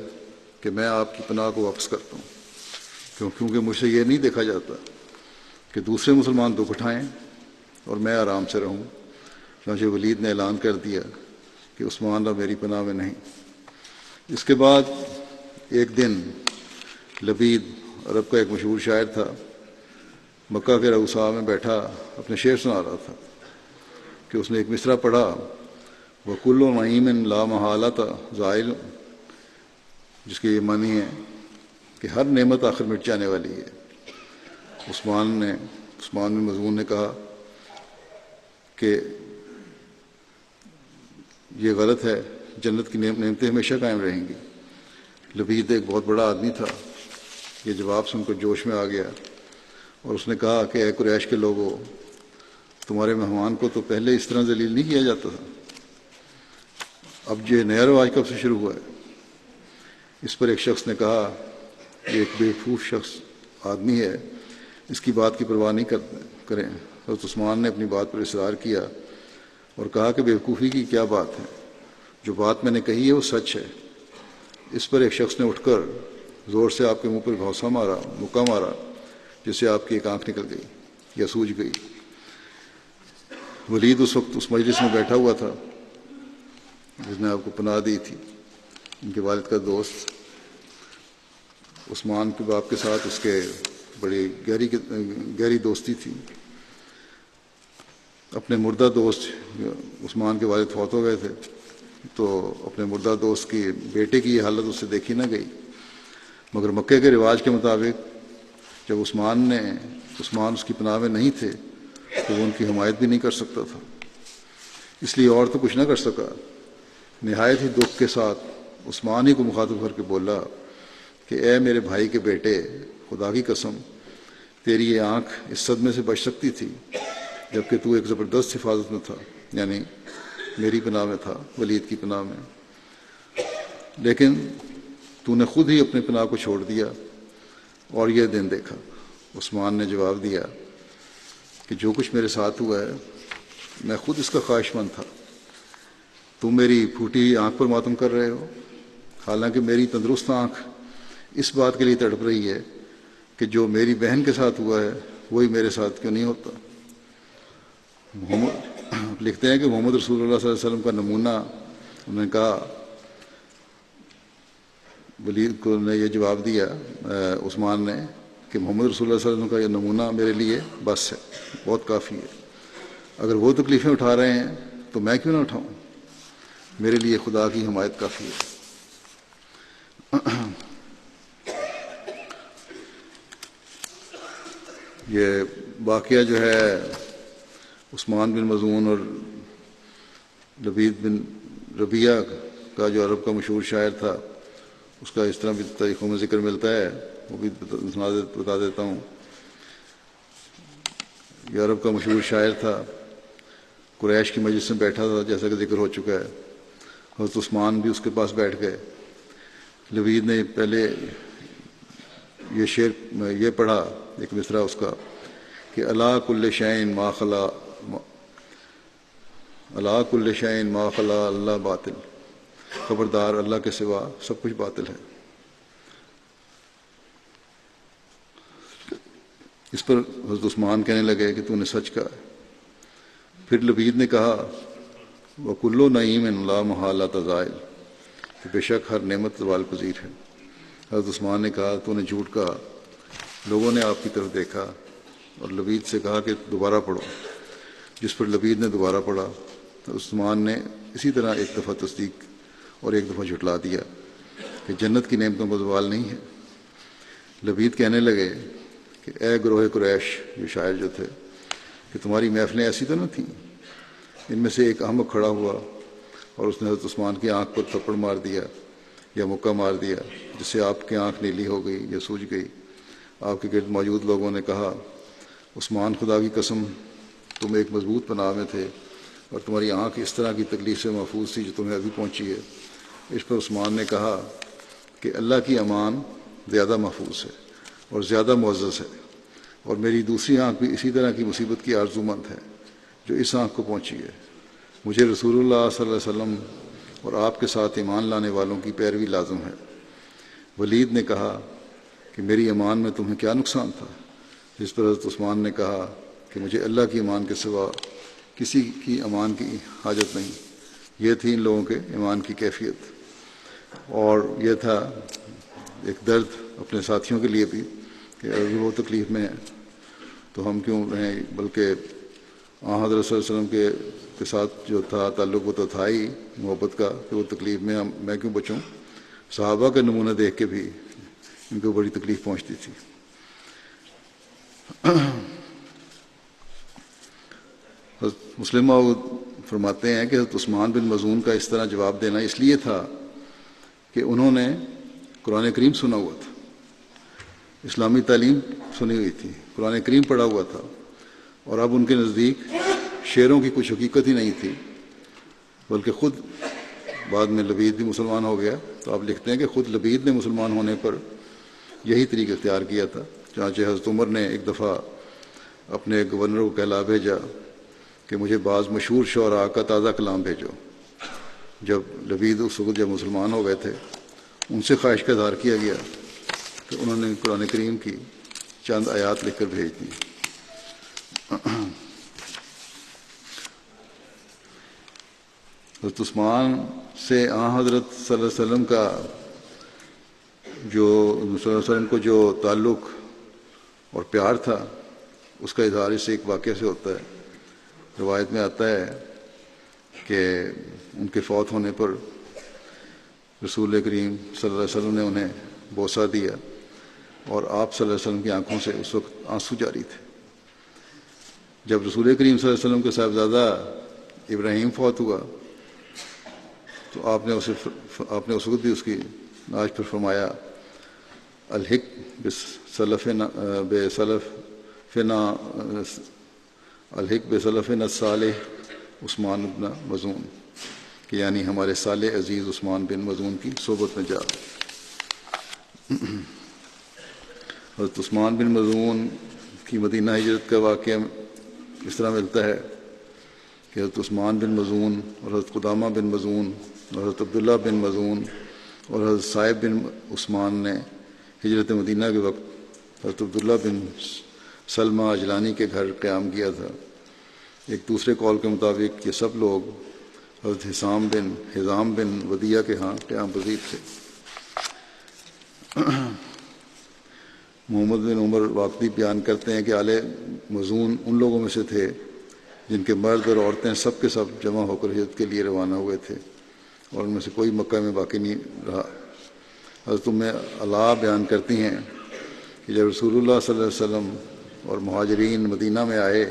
S1: کہ میں آپ کی پناہ کو واپس کرتا ہوں، کیونکہ مجھ سے یہ نہیں دیکھا جاتا کہ دوسرے مسلمان دکھ اٹھائیں اور میں آرام سے رہوں۔ چنانچہ ولید نے اعلان کر دیا کہ عثمان اب میری پناہ میں نہیں۔ اس کے بعد ایک دن لبید، عرب کا ایک مشہور شاعر تھا، مکہ کے روضہ میں بیٹھا اپنے شعر سنا رہا تھا کہ اس نے ایک مصرع پڑھا، وَكُلُّ نَعِيمٍ لَا مَحَالَةَ زَائِلٌ، جس کی یہ معنی ہے کہ ہر نعمت آخر مٹ جانے والی ہے۔ عثمان بن مظعون نے کہا کہ یہ غلط ہے، جنت کی نعمتیں ہمیشہ قائم رہیں گی۔ لبید ایک بہت بڑا آدمی تھا، یہ جواب سن کر جوش میں آ گیا اور اس نے کہا کہ اے قریش کے لوگوں، تمہارے مہمان کو تو پہلے اس طرح ذلیل نہیں کیا جاتا تھا، اب یہ نیا رواج کب سے شروع ہوا ہے؟ اس پر ایک شخص نے کہا، یہ ایک بیوقوف شخص آدمی ہے، اس کی بات کی پرواہ نہیں کریں۔ حضرت عثمان نے اپنی بات پر اصرار کیا اور کہا کہ بیوقوفی کی کیا بات ہے، جو بات میں نے کہی ہے وہ سچ ہے۔ اس پر ایک شخص نے اٹھ کر زور سے آپ کے منہ پر گھونسا مارا، مکہ مارا، جس سے آپ کی ایک آنکھ نکل گئی یا سوج گئی۔ ولید اس وقت اس مجلس میں بیٹھا ہوا تھا جس نے آپ کو پناہ دی تھی۔ ان کے والد کا دوست عثمان کے باپ کے ساتھ اس کے بڑی گہری دوستی تھی۔ اپنے مردہ دوست، عثمان کے والد فوت ہو گئے تھے، تو اپنے مردہ دوست کی بیٹے کی یہ حالت اس سے دیکھی نہ گئی، مگر مکے کے رواج کے مطابق جب عثمان اس کی پناہ میں نہیں تھے تو وہ ان کی حمایت بھی نہیں کر سکتا تھا، اس لیے اور تو کچھ نہ کر سکا۔ نہایت ہی دکھ کے ساتھ عثمان ہی کو مخاطب کر کے بولا کہ اے میرے بھائی کے بیٹے، خدا کی قسم تیری یہ آنکھ اس صدمے سے بچ سکتی تھی جبکہ تو ایک زبردست حفاظت میں تھا، یعنی میری پناہ میں تھا، ولید کی پناہ میں، لیکن تو نے خود ہی اپنے پناہ کو چھوڑ دیا اور یہ دن دیکھا۔ عثمان نے جواب دیا کہ جو کچھ میرے ساتھ ہوا ہے میں خود اس کا خواہش مند تھا، تم میری پھوٹی آنکھ پر ماتم کر رہے ہو، حالانکہ میری تندرست آنکھ اس بات کے لیے تڑپ رہی ہے کہ جو میری بہن کے ساتھ ہوا ہے وہی میرے ساتھ کیوں نہیں ہوتا۔ لکھتے ہیں کہ محمد رسول اللہ صلی اللہ علیہ وسلم کا نمونہ، انہوں نے کہا، ولید کو نے یہ جواب دیا عثمان نے کہ محمد رسول اللہ صلی اللہ علیہ وسلم کا یہ نمونہ میرے لیے بس ہے، بہت کافی ہے، اگر وہ تکلیفیں اٹھا رہے ہیں تو میں کیوں نہ اٹھاؤں، میرے لیے خدا کی حمایت کافی ہے۔ یہ واقعہ جو ہے عثمان بن مظعون اور لبید بن ربیہ کا جو عرب کا مشہور شاعر تھا، اس کا اس طرح بھی تاریخوں میں ذکر ملتا ہے، وہ بھی بتا دیتا ہوں۔ یہ عرب کا مشہور شاعر تھا، قریش کی مجلس میں بیٹھا تھا، جیسا کہ ذکر ہو چکا ہے۔ حضرت عثمان بھی اس کے پاس بیٹھ گئے۔ لبید نے پہلے یہ شعر یہ پڑھا، ایک مصرع اس کا، کہ الا کل شیء ما خلا الا کل شیء ما خلا اللہ باطل، خبردار اللہ کے سوا سب کچھ باطل ہے۔ اس پر حضرت عثمان کہنے لگے کہ تو نے سچ کہا ہے۔ پھر لبید نے کہا وَكُلُّ نَعِيمٍ لَا مَحَالَةَ زَائِلٌ، کہ بے شک ہر نعمت زوال پذیر ہے۔ حضرت عثمان نے کہا تو نے جھوٹ کہا، لوگوں نے آپ کی طرف دیکھا اور لبید سے کہا کہ دوبارہ پڑھو۔ جس پر لبید نے دوبارہ پڑھا تو عثمان نے اسی طرح ایک دفعہ تصدیق اور ایک دفعہ جھٹلا دیا کہ جنت کی نعمتوں کا زوال نہیں ہے۔ لبید کہنے لگے کہ اے گروہ قریش، یہ شاعر جو تھے، کہ تمہاری محفلیں ایسی تو نہ تھیں؟ ان میں سے ایک احمق کھڑا ہوا اور اس نے حضرت عثمان کی آنکھ پر تھپڑ مار دیا یا مکہ مار دیا، جس سے آپ کی آنکھ نیلی ہو گئی یا سوج گئی۔ آپ کے گرد موجود لوگوں نے کہا عثمان، خدا کی قسم تم ایک مضبوط پناہ میں تھے اور تمہاری آنکھ اس طرح کی تکلیف سے محفوظ تھی جو تمہیں ابھی پہنچی ہے۔ اس پر عثمان نے کہا کہ اللہ کی امان زیادہ محفوظ ہے اور زیادہ معزز ہے، اور میری دوسری آنکھ بھی اسی طرح کی مصیبت کی آرزو مند ہے جو اس آنکھ کو پہنچی ہے۔ مجھے رسول اللہ صلی اللہ علیہ وسلم اور آپ کے ساتھ ایمان لانے والوں کی پیروی لازم ہے۔ ولید نے کہا کہ میری ایمان میں تمہیں کیا نقصان تھا؟ جس پر حضرت عثمان نے کہا کہ مجھے اللہ کی ایمان کے سوا کسی کی امان کی حاجت نہیں۔ یہ تھی ان لوگوں کے ایمان کی کیفیت، اور یہ تھا ایک درد اپنے ساتھیوں کے لیے بھی کہ اگر وہ تکلیف میں ہیں تو ہم کیوں رہیں، بلکہ حضرت صلی اللہ علیہ وسلم کے ساتھ جو تھا تعلق وہ تو تھا ہی محبت کا، کہ وہ تکلیف میں میں کیوں بچوں۔ صحابہ کے نمونہ دیکھ کے بھی ان کو بڑی تکلیف پہنچتی تھی۔ مسلم موعود فرماتے ہیں کہ حضرت عثمان بن مظعون کا اس طرح جواب دینا اس لیے تھا کہ انہوں نے قرآن کریم سنا ہوا تھا، اسلامی تعلیم سنی ہوئی تھی، قرآن کریم پڑھا ہوا تھا، اور اب ان کے نزدیک شعروں کی کچھ حقیقت ہی نہیں تھی، بلکہ خود بعد میں لبید بھی مسلمان ہو گیا، تو آپ لکھتے ہیں کہ خود لبید نے مسلمان ہونے پر یہی طریقہ اختیار کیا تھا۔ چنانچہ حضرت عمر نے ایک دفعہ اپنے گورنر کو کہلا بھیجا کہ مجھے بعض مشہور شعراء کا تازہ کلام بھیجو۔ جب لبید اس وقت جب مسلمان ہو گئے تھے، ان سے خواہش کا اظہار کیا گیا تو انہوں نے قرآن کریم کی چند آیات لکھ کر بھیج دی۔ حضرت عثمان سے حضرت صلی اللہ علیہ وسلم کا جو صلی اللہ علیہ وسلم کو جو تعلق اور پیار تھا، اس کا اظہار اس سے ایک واقعہ سے ہوتا ہے۔ روایت میں آتا ہے کہ ان کے فوت ہونے پر رسول کریم صلی اللہ علیہ وسلم نے انہیں بوسہ دیا، اور آپ صلی اللہ علیہ وسلم کی آنکھوں سے اس وقت آنسو جاری تھے۔ جب رسول کریم صلی اللہ علیہ وسلم کے صاحبزادہ ابراہیم فوت ہوا تو آپ نے اس وقت بھی اس کی ناز پر فرمایا الحق بسلفنا الصالح عثمان بن مظعون، کہ یعنی ہمارے صالح عزیز عثمان بن مظعون کی صحبت میں جا۔ حضرت عثمان بن مظعون کی مدینہ ہجرت کا واقعہ اس طرح ملتا ہے کہ حضرت عثمان بن مظعون اور حضرت قدامہ بن مظعون اور حضرت عبداللہ بن مظعون اور حضرت صائب بن عثمان نے ہجرت مدینہ کے وقت حضرت عبداللہ بن سلمہ اجلانی کے گھر قیام کیا تھا۔ ایک دوسرے قول کے مطابق یہ سب لوگ حضرت حزام بن ودیہ کے ہاں قیام پذیر تھے۔ محمد بن عمر واقعی بیان کرتے ہیں کہ آل مظعون ان لوگوں میں سے تھے جن کے مرد اور عورتیں سب کے سب جمع ہو کر ہجرت کے لیے روانہ ہوئے تھے، اور ان میں سے کوئی مکہ میں باقی نہیں رہا۔ حضرت ام علا بیان کرتی ہیں کہ جب رسول اللہ صلی اللہ علیہ وسلم اور مہاجرین مدینہ میں آئے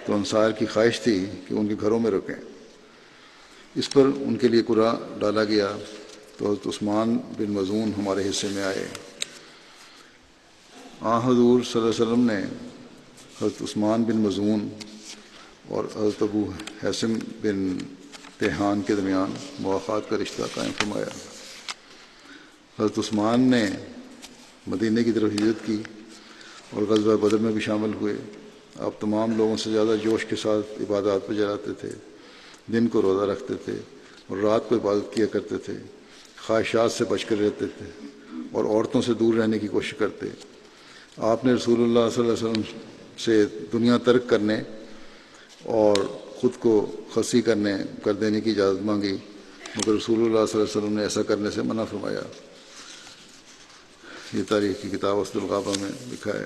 S1: تو انصار کی خواہش تھی کہ ان کے گھروں میں رکیں، اس پر ان کے لیے قرآن ڈالا گیا تو حضرت عثمان بن مظعون ہمارے حصے میں آئے۔ حضور صلی اللہ علیہ وسلم نے حضرت عثمان بن مظعون اور حضرت ابو حیثم بن تیحان کے درمیان مواخات کا رشتہ قائم فرمایا۔ حضرت عثمان نے مدینہ کی طرف ہجرت کی اور غزوہ بدر میں بھی شامل ہوئے۔ آپ تمام لوگوں سے زیادہ جوش کے ساتھ عبادات پہ جلاتے تھے، دن کو روزہ رکھتے تھے اور رات کو عبادت کیا کرتے تھے، خواہشات سے بچ کر رہتے تھے اور عورتوں سے دور رہنے کی کوشش کرتے۔ آپ نے رسول اللہ صلی اللہ علیہ وسلم سے دنیا ترک کرنے اور خود کو خصی کر دینے کی اجازت مانگی، مگر رسول اللہ صلی اللہ علیہ وسلم نے ایسا کرنے سے منع فرمایا۔ یہ تاریخ کی کتاب اسد الغابہ میں لکھا ہے۔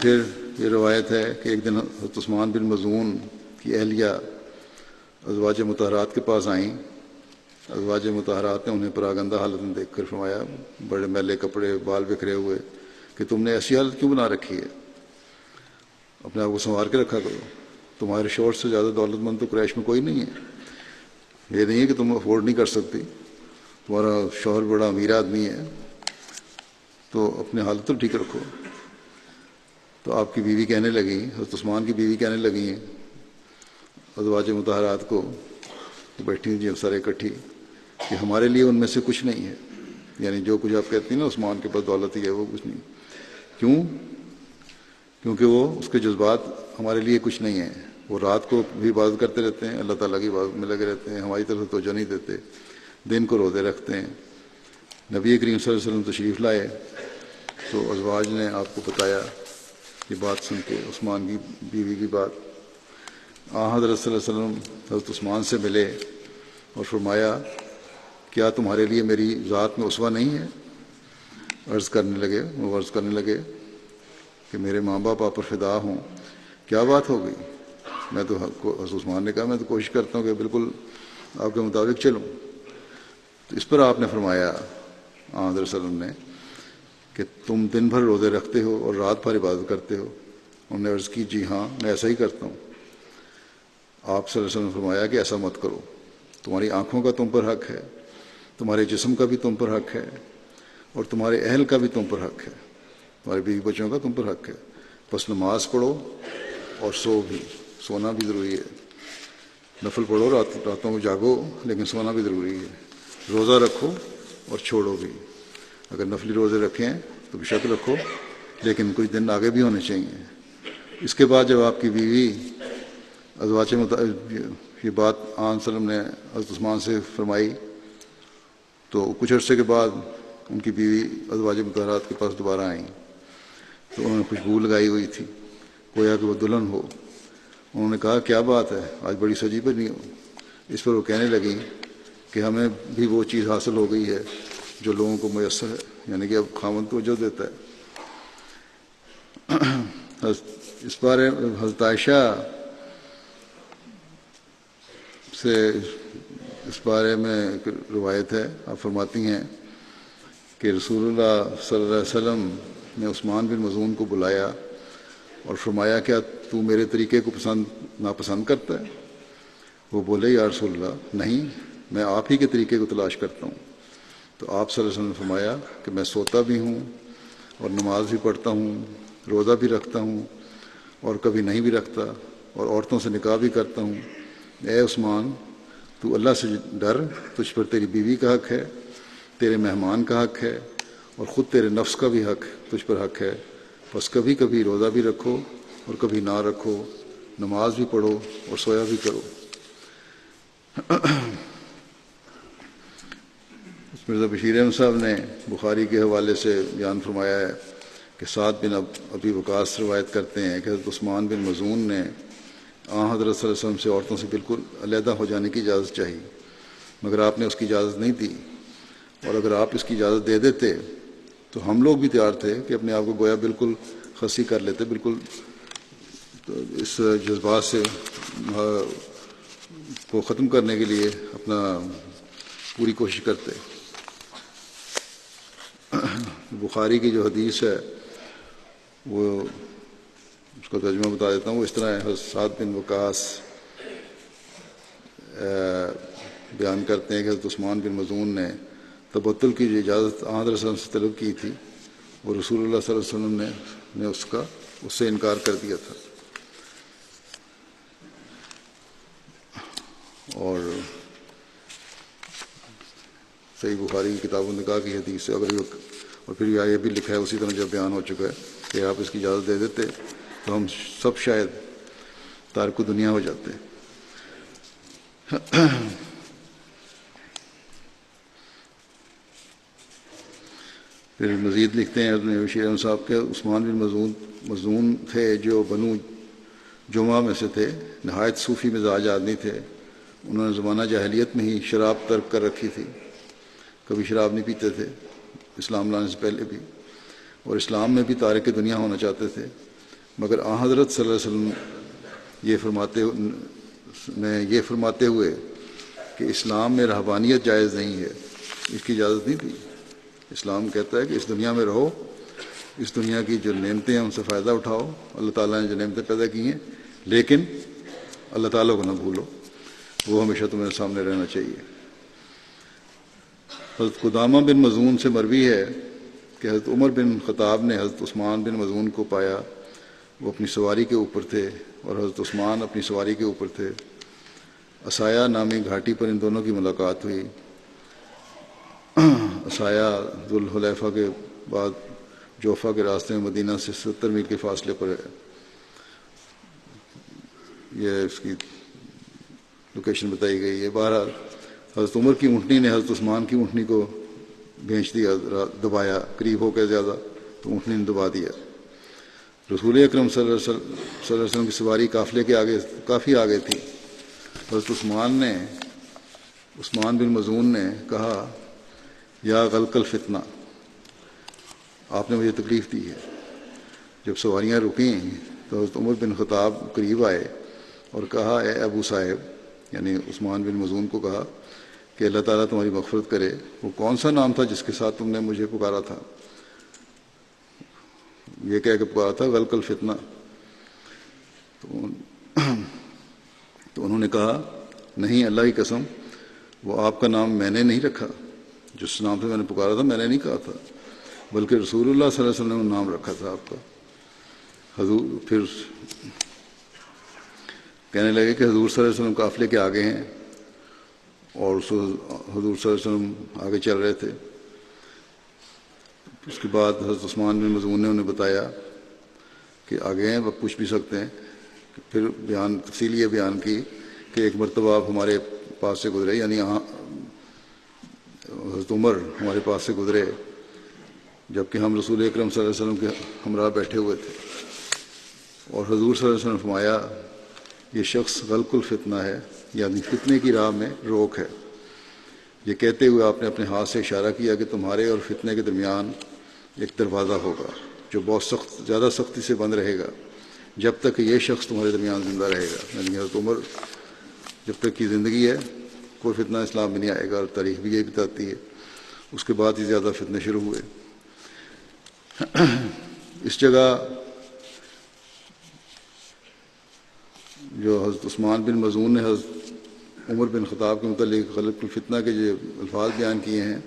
S1: پھر یہ روایت ہے کہ ایک دن حضرت عثمان بن مظعون کی اہلیہ ازواج مطہرات کے پاس آئیں۔ ازواج مطہرات نے انہیں پراگندہ حالت میں دیکھ کر فرمایا، بڑے میلے کپڑے، بال بکھرے ہوئے، کہ تم نے ایسی حالت کیوں بنا رکھی ہے؟ اپنے آپ کو سنوار کے رکھا کرو۔ تمہارے شوہر سے زیادہ دولت مند تو قریش میں کوئی نہیں ہے۔ یہ نہیں ہے کہ تم افورڈ نہیں کر سکتی، تمہارا شوہر بڑا امیر آدمی ہے، تو اپنے حالت تو ٹھیک رکھو۔ تو آپ کی بیوی کہنے لگی، حضرت عثمان کی بیوی کہنے لگی ہیں ازواج مطہرات کو، بیٹھی جی سارے اکٹھی، کہ ہمارے لیے ان میں سے کچھ نہیں ہے، یعنی جو کچھ آپ کہتی ہیں نا عثمان کے پاس دولت ہی ہے، وہ کچھ نہیں۔ کیوں؟ کیونکہ وہ اس کے جذبات ہمارے لیے کچھ نہیں ہیں۔ وہ رات کو بھی عبادت کرتے رہتے ہیں، اللہ تعالیٰ کی عبادت میں لگے رہتے ہیں، ہماری طرف توجہ نہیں دیتے، دن کو روزے رکھتے ہیں۔ نبی کریم صلی اللہ علیہ وسلم تشریف لائے تو ازواج نے آپ کو بتایا یہ بات سن کے، عثمان کی بیوی کی بات۔ حضرت صلی اللہ علیہ وسلم حضرت عثمان سے ملے اور فرمایا، کیا تمہارے لیے میری ذات میں اسوہ نہیں ہے؟ وہ عرض کرنے لگے کہ میرے ماں باپ آپ پر فدا ہوں، کیا بات ہو گئی؟ میں تو حضرت عثمان نے کہا میں تو کوشش کرتا ہوں کہ بالکل آپ کے مطابق چلوں۔ تو اس پر آپ نے فرمایا حضرت صلی اللہ علیہ وسلم نے کہ تم دن بھر روزے رکھتے ہو اور رات بھر عبادت کرتے ہو؟ انہوں نے عرض کی جی ہاں میں ایسا ہی کرتا ہوں۔ آپ صلی اللہ علیہ وسلم نے فرمایا کہ ایسا مت کرو، تمہاری آنکھوں کا تم پر حق ہے، تمہارے جسم کا بھی تم پر حق ہے، اور تمہارے اہل کا بھی تم پر حق ہے، تمہارے بیوی بچوں کا تم پر حق ہے۔ بس نماز پڑھو اور سو بھی، سونا بھی ضروری ہے۔ نفل پڑھو، راتوں کو جاگو، لیکن سونا بھی ضروری ہے۔ روزہ رکھو اور چھوڑو بھی، اگر نفلی روزے رکھیں تو بے شک رکھو، لیکن کچھ دن آگے بھی ہونے چاہیے۔ اس کے بعد جب آپ کی بیوی ازواج یہ بات آن صلی اللہ علیہ وسلم نے حضرت عثمان سے فرمائی تو کچھ عرصے کے بعد ان کی بیوی ازواج مطہرات کے پاس دوبارہ آئیں تو انہوں نے خوشبو لگائی ہوئی تھی، گویا کہ وہ دلہن ہو۔ انہوں نے کہا کیا بات ہے، آج بڑی سجی بجی ہو؟ اس پر وہ کہنے لگیں کہ ہمیں بھی وہ چیز حاصل ہو گئی ہے جو لوگوں کو میسر ہے، یعنی کہ اب خاوند توجہ دیتا ہے۔ اس بارے حضرت عائشہ سے اس بارے میں ایک روایت ہے، آپ فرماتی ہیں کہ رسول اللہ صلی اللہ علیہ وسلم نے عثمان بن مظعون کو بلایا اور فرمایا کیا تو میرے طریقے کو ناپسند کرتا ہے؟ وہ بولے یا رسول اللہ نہیں، میں آپ ہی کے طریقے کو تلاش کرتا ہوں۔ تو آپ صلی اللہ علیہ وسلم نے فرمایا کہ میں سوتا بھی ہوں اور نماز بھی پڑھتا ہوں، روزہ بھی رکھتا ہوں اور کبھی نہیں بھی رکھتا، اور عورتوں سے نکاح بھی کرتا ہوں۔ اے عثمان تو اللہ سے ڈر، تجھ پر تیری بیوی کا حق ہے، تیرے مہمان کا حق ہے، اور خود تیرے نفس کا بھی حق تجھ پر حق ہے۔ بس کبھی کبھی روزہ بھی رکھو اور کبھی نہ رکھو، نماز بھی پڑھو اور سویا بھی کرو۔ مرزا بشیر احمد صاحب نے بخاری کے حوالے سے بیان فرمایا ہے کہ سعد بن ابی وقاص روایت کرتے ہیں کہ حضرت عثمان بن مظعون نے حضرت صلی اللہ علیہ وسلم سے عورتوں سے بالکل علیحدہ ہو جانے کی اجازت چاہی، مگر آپ نے اس کی اجازت نہیں دی، اور اگر آپ اس کی اجازت دے دیتے تو ہم لوگ بھی تیار تھے کہ اپنے آپ کو گویا بالکل خصی کر لیتے، بالکل اس جذبات سے کو ختم کرنے کے لیے اپنا پوری کوشش کرتے۔ بخاری کی جو حدیث ہے وہ اس کا ترجمہ بتا دیتا ہوں، وہ اس طرح ہے۔ حضرت سعد بن وقاص بیان کرتے ہیں کہ حضرت عثمان بن مظعون نے تبتل کی جو اجازت حضرت صلی اللہ علیہ وسلم سے طلب کی تھی، وہ رسول اللہ صلی اللہ علیہ وسلم نے اس سے انکار کر دیا تھا. اور صحیح بخاری کی کتابوں نے کہا کہ حدیث سے اگر اور پھر یہ بھی لکھا ہے اسی طرح جب بیان ہو چکا ہے کہ آپ اس کی اجازت دے دیتے تو ہم سب شاید تارک دنیا ہو جاتے. پھر مزید لکھتے ہیں اپنے بشیر احمد صاحب کے عثمان بن مظعون تھے جو بنو جمعہ میں سے تھے، نہایت صوفی مزاج آدمی تھے. انہوں نے زمانہ جاہلیت میں ہی شراب ترک کر رکھی تھی، کبھی شراب نہیں پیتے تھے اسلام لانے سے پہلے بھی، اور اسلام میں بھی تارک دنیا ہونا چاہتے تھے. مگر آن حضرت صلی اللہ علیہ وسلم یہ فرماتے ہوئے کہ اسلام میں رہبانیت جائز نہیں ہے، اس کی اجازت نہیں دی. اسلام کہتا ہے کہ اس دنیا میں رہو، اس دنیا کی جو نعمتیں ہیں ان سے فائدہ اٹھاؤ، اللہ تعالیٰ نے جو نعمتیں پیدا کی ہیں، لیکن اللہ تعالیٰ کو نہ بھولو، وہ ہمیشہ تمہیں سامنے رہنا چاہیے. حضرت قدامہ بن مظعون سے مروی ہے کہ حضرت عمر بن خطاب نے حضرت عثمان بن مظعون کو پایا، وہ اپنی سواری کے اوپر تھے اور حضرت عثمان اپنی سواری کے اوپر تھے. عصایہ نامی گھاٹی پر ان دونوں کی ملاقات ہوئی. عصایہ ذوالحلیفہ کے بعد جوفہ کے راستے میں مدینہ سے 70 میل کے فاصلے پر ہے. یہ اس کی لوکیشن بتائی گئی ہے. بہرحال حضرت عمر کی اونٹنی نے حضرت عثمان کی اونٹنی کو بھینچ دیا، دبایا، قریب ہو کے زیادہ تو اونٹنی نے دبا دیا. رسول اکرم صلی اللہ علیہ وسلم کی سواری قافلے کے آگے کافی آگے تھی. حضرت عثمان بن مظعون نے کہا، یا غلق الفتنہ، آپ نے مجھے تکلیف دی ہے. جب سواریاں رکیں تو حضرت عمر بن خطاب قریب آئے اور کہا، اے ابو صاحب، یعنی عثمان بن مظعون کو کہا کہ اللہ تعالیٰ تمہاری مغفرت کرے، وہ کون سا نام تھا جس کے ساتھ تم نے مجھے پکارا تھا؟ یہ کہہ کے پکارا تھا غلق الفتنہ. تو انہوں نے کہا، نہیں، اللہ کی قسم، وہ آپ کا نام میں نے نہیں رکھا، جس نام سے میں نے پکارا تھا میں نے نہیں کہا تھا، بلکہ رسول اللہ صلی اللہ علیہ وسلم نے نام رکھا تھا آپ کا. حضور پھر کہنے لگے کہ حضور صلی اللہ علیہ وسلم قافلے کے آگے ہیں، اور حضور صلی اللہ علیہ وسلم آگے چل رہے تھے. اس کے بعد حضرت عثمان بن مظعون نے انہیں بتایا کہ آگے ہیں، آپ پوچھ بھی سکتے ہیں. پھر تفصیل یہ بیان کی کہ ایک مرتبہ آپ ہمارے پاس سے گزرے، یعنی حضرت عمر ہمارے پاس سے گزرے جبکہ ہم رسول اکرم صلی اللہ علیہ وسلم کے ہمراہ بیٹھے ہوئے تھے، اور حضور صلی اللہ علیہ وسلم نے فرمایا، یہ شخص غلق الفتنہ ہے، یعنی فتنے کی راہ میں روک ہے. یہ کہتے ہوئے آپ نے اپنے ہاتھ سے اشارہ کیا کہ تمہارے اور فتنے کے درمیان ایک دروازہ ہوگا جو بہت زیادہ سختی سے بند رہے گا جب تک کہ یہ شخص تمہارے درمیان زندہ رہے گا. یعنی حضرت عمر جب تک کی زندگی ہے کوئی فتنہ اسلام میں نہیں آئے گا، اور تاریخ بھی یہی بتاتی ہے. اس کے بعد ہی زیادہ فتنے شروع ہوئے. اس جگہ جو حضرت عثمان بن مظعون نے حضرت عمر بن خطاب کے متعلق غلق الفتنہ کے جو الفاظ بیان کیے ہیں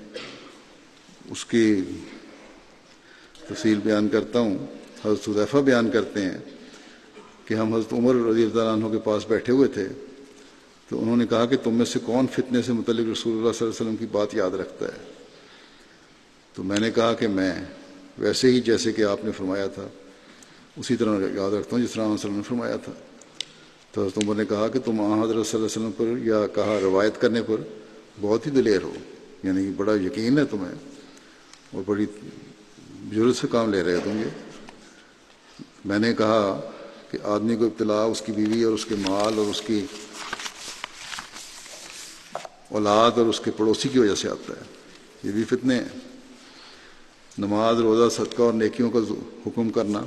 S1: اس کی تفصیل بیان کرتا ہوں. حضرت حذیفہ بیان کرتے ہیں کہ ہم حضرت عمر رضی اللہ عنہ کے پاس بیٹھے ہوئے تھے تو انہوں نے کہا کہ تم میں سے کون فتنے سے متعلق رسول اللہ صلی اللہ علیہ وسلم کی بات یاد رکھتا ہے؟ تو میں نے کہا کہ میں ویسے ہی جیسے کہ آپ نے فرمایا تھا اسی طرح یاد رکھتا ہوں جس طرح وسلم نے فرمایا تھا. تو حضرت عمر نے کہا کہ تم حضرت صلی اللہ علیہ وسلم پر یا کہا روایت کرنے پر بہت ہی دلیر ہو، یعنی بڑا یقین ہے تمہیں اور بڑی جرات سے کام لے رہے ہو تم. یہ میں نے کہا کہ آدمی کو ابتلا اس کی بیوی اور اس کے مال اور اس کی اولاد اور اس کے پڑوسی کی وجہ سے آتا ہے. یہ بھی فتنے ہیں. نماز، روزہ، صدقہ اور نیکیوں کا حکم کرنا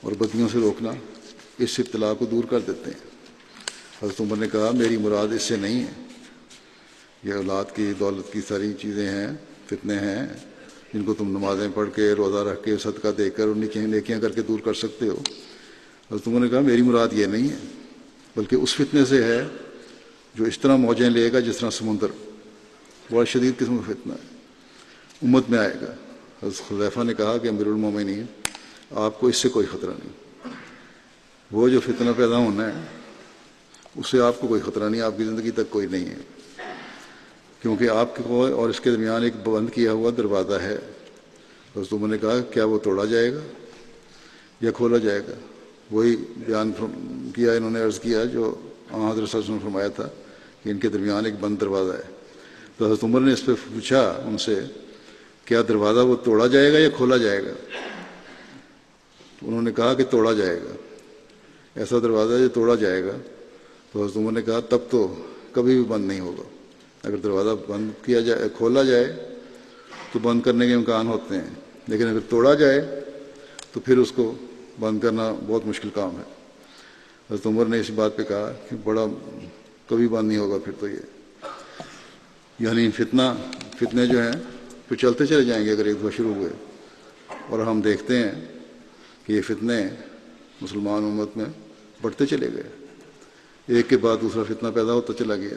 S1: اور بدیوں سے روکنا اس ابتلا کو دور کر دیتے ہیں. حضرت عمر نے کہا میری مراد اس سے نہیں ہے، یہ اولاد کی، دولت کی ساری چیزیں ہیں، فتنے ہیں جن کو تم نمازیں پڑھ کے، روزہ رکھ کے، صدقہ دے کر اور نیکیاں کر کے دور کر سکتے ہو. حضرت عمر نے کہا میری مراد یہ نہیں ہے، بلکہ اس فتنے سے ہے جو اس طرح موجیں لے گا جس طرح سمندر. بڑا شدید قسم کا فتنہ ہے امت میں آئے گا. حضرت حذیفہ نے کہا کہ امیر المومنین آپ کو اس سے کوئی خطرہ نہیں. وہ جو فتنہ پیدا ہونا ہے اس سے آپ کو کوئی خطرہ نہیں, آپ کی زندگی تک کوئی نہیں ہے, کیونکہ آپ کو اور اس کے درمیان ایک بند کیا ہوا دروازہ ہے. حضرت عمر نے کہا کیا وہ توڑا جائے گا یا کھولا جائے گا؟ وہی بیان کیا, انہوں نے عرض کیا جو حضرت صلی اللہ علیہ وسلم نے فرمایا تھا کہ ان کے درمیان ایک بند دروازہ ہے. تو حضرت عمر نے اس پہ پوچھا ان سے کیا دروازہ وہ توڑا جائے گا یا کھولا جائے گا؟ تو انہوں نے کہا کہ توڑا جائے گا. ایسا دروازہ جو توڑا جائے گا. تو حضرت عمر نے کہا تب تو کبھی بھی بند نہیں ہوگا. اگر دروازہ بند کیا جائے, کھولا جائے تو بند کرنے کے امکان ہوتے ہیں, لیکن اگر توڑا جائے تو پھر اس کو بند کرنا بہت مشکل کام ہے. حضرت عمر نے اس بات پہ کہا کہ بڑا کبھی بند نہیں ہوگا پھر تو یہ, یعنی فتنے جو ہیں تو چلتے چلے جائیں گے اگر ایک دفعہ شروع ہوئے. اور ہم دیکھتے ہیں کہ یہ فتنے مسلمان امت میں بڑھتے چلے گئے, ایک کے بعد دوسرا فتنہ پیدا ہوتا چلا گیا.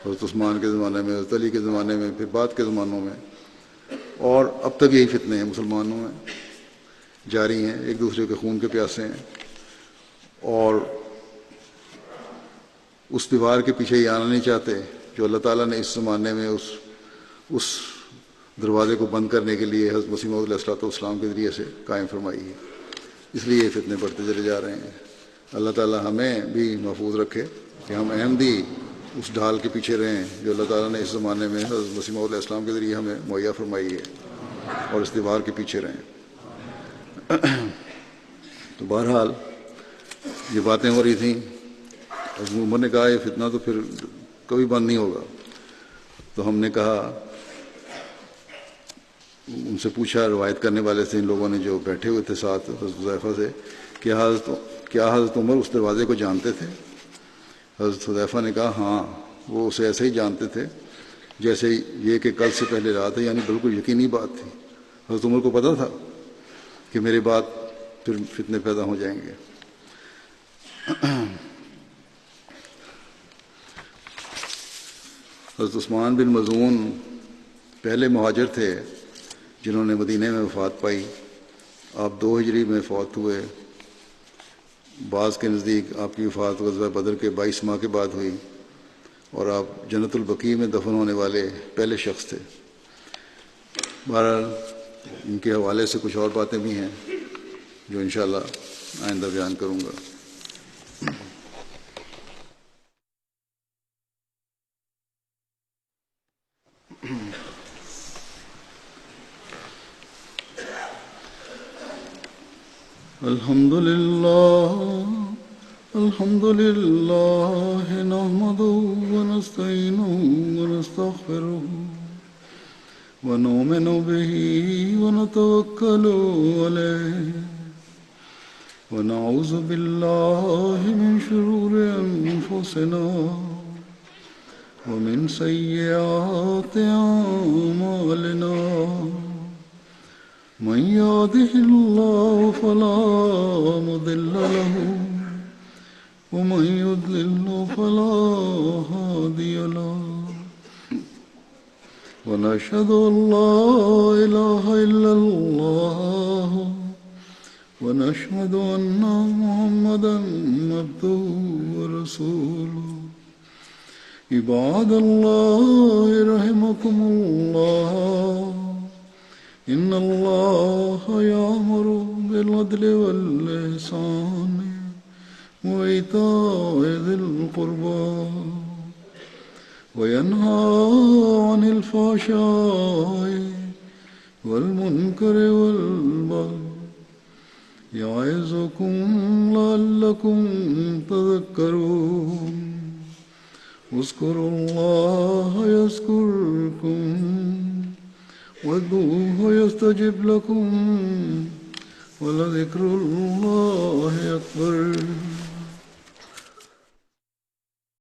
S1: حضرت عثمان کے زمانے میں, حضرت علی کے زمانے میں, پھر بعد کے زمانوں میں, اور اب تک یہی فتنے ہیں مسلمانوں میں جاری ہیں, ایک دوسرے کے خون کے پیاسے ہیں. اور اس دیوار کے پیچھے یہ آنا نہیں چاہتے جو اللہ تعالیٰ نے اس زمانے میں اس دروازے کو بند کرنے کے لیے حضرت مسیح موعود علیہ السلام کے ذریعے سے قائم فرمائی ہے. اس لیے یہ فتنے بڑھتے چلے جا رہے ہیں. اللہ تعالیٰ ہمیں بھی محفوظ رکھے کہ ہم احمدی اس ڈھال کے پیچھے رہیں جو اللہ تعالیٰ نے اس زمانے میں حضرت مسیح موعود علیہ السلام کے ذریعے ہمیں مہیا فرمائی ہے, اور اس دیوار کے پیچھے رہیں. تو بہرحال یہ باتیں ہو رہی تھیں. حضرت عمر نے کہا یہ فتنہ تو پھر کبھی بند نہیں ہوگا. تو ہم نے کہا, ان سے پوچھا روایت کرنے والے سے, ان لوگوں نے جو بیٹھے ہوئے تھے ساتھ حضرت حذیفہ سے, کیا حضرت عمر اس دروازے کو جانتے تھے؟ حضرت حذیفہ نے کہا ہاں, وہ اسے ایسے ہی جانتے تھے جیسے یہ کہ کل سے پہلے رات ہے, یعنی بالکل یقینی بات تھی. حضرت عمر کو پتہ تھا کہ میرے بعد پھر فتنے پیدا ہو جائیں گے. حضرت عثمان بن مظعون پہلے مہاجر تھے جنہوں نے مدینہ میں وفات پائی. آپ 2 ہجری میں فوت ہوئے. بعض کے نزدیک آپ کی وفات غزوہ بدر کے 22 ماہ کے بعد ہوئی, اور آپ جنت البقیع میں دفن ہونے والے پہلے شخص تھے. بہرحال ان کے حوالے سے کچھ اور باتیں بھی ہیں جو انشاءاللہ آئندہ بیان کروں گا. الحمد لله نحمده ونستعينه ونستغفره ونؤمن به ونتوكل عليه ونعوذ بالله من شرور أنفسنا ومن سيئات أعمالنا. من يهده الله فلا مضل له ومن يضلل فلا هادي له. ونشهد أن لا إله إلا الله ونشهد أن محمدا عبده ورسوله. عباد الله رحمكم الله, إن الله يأمر بالعدل والإحسان وإيتاء ذي القربى وينهى عن الفحشاء والمنكر والبغي يعظكم لعلكم تذكرون. اذكروا الله يذكركم وادعوه يستجب لكم ولذكر الله أكبر.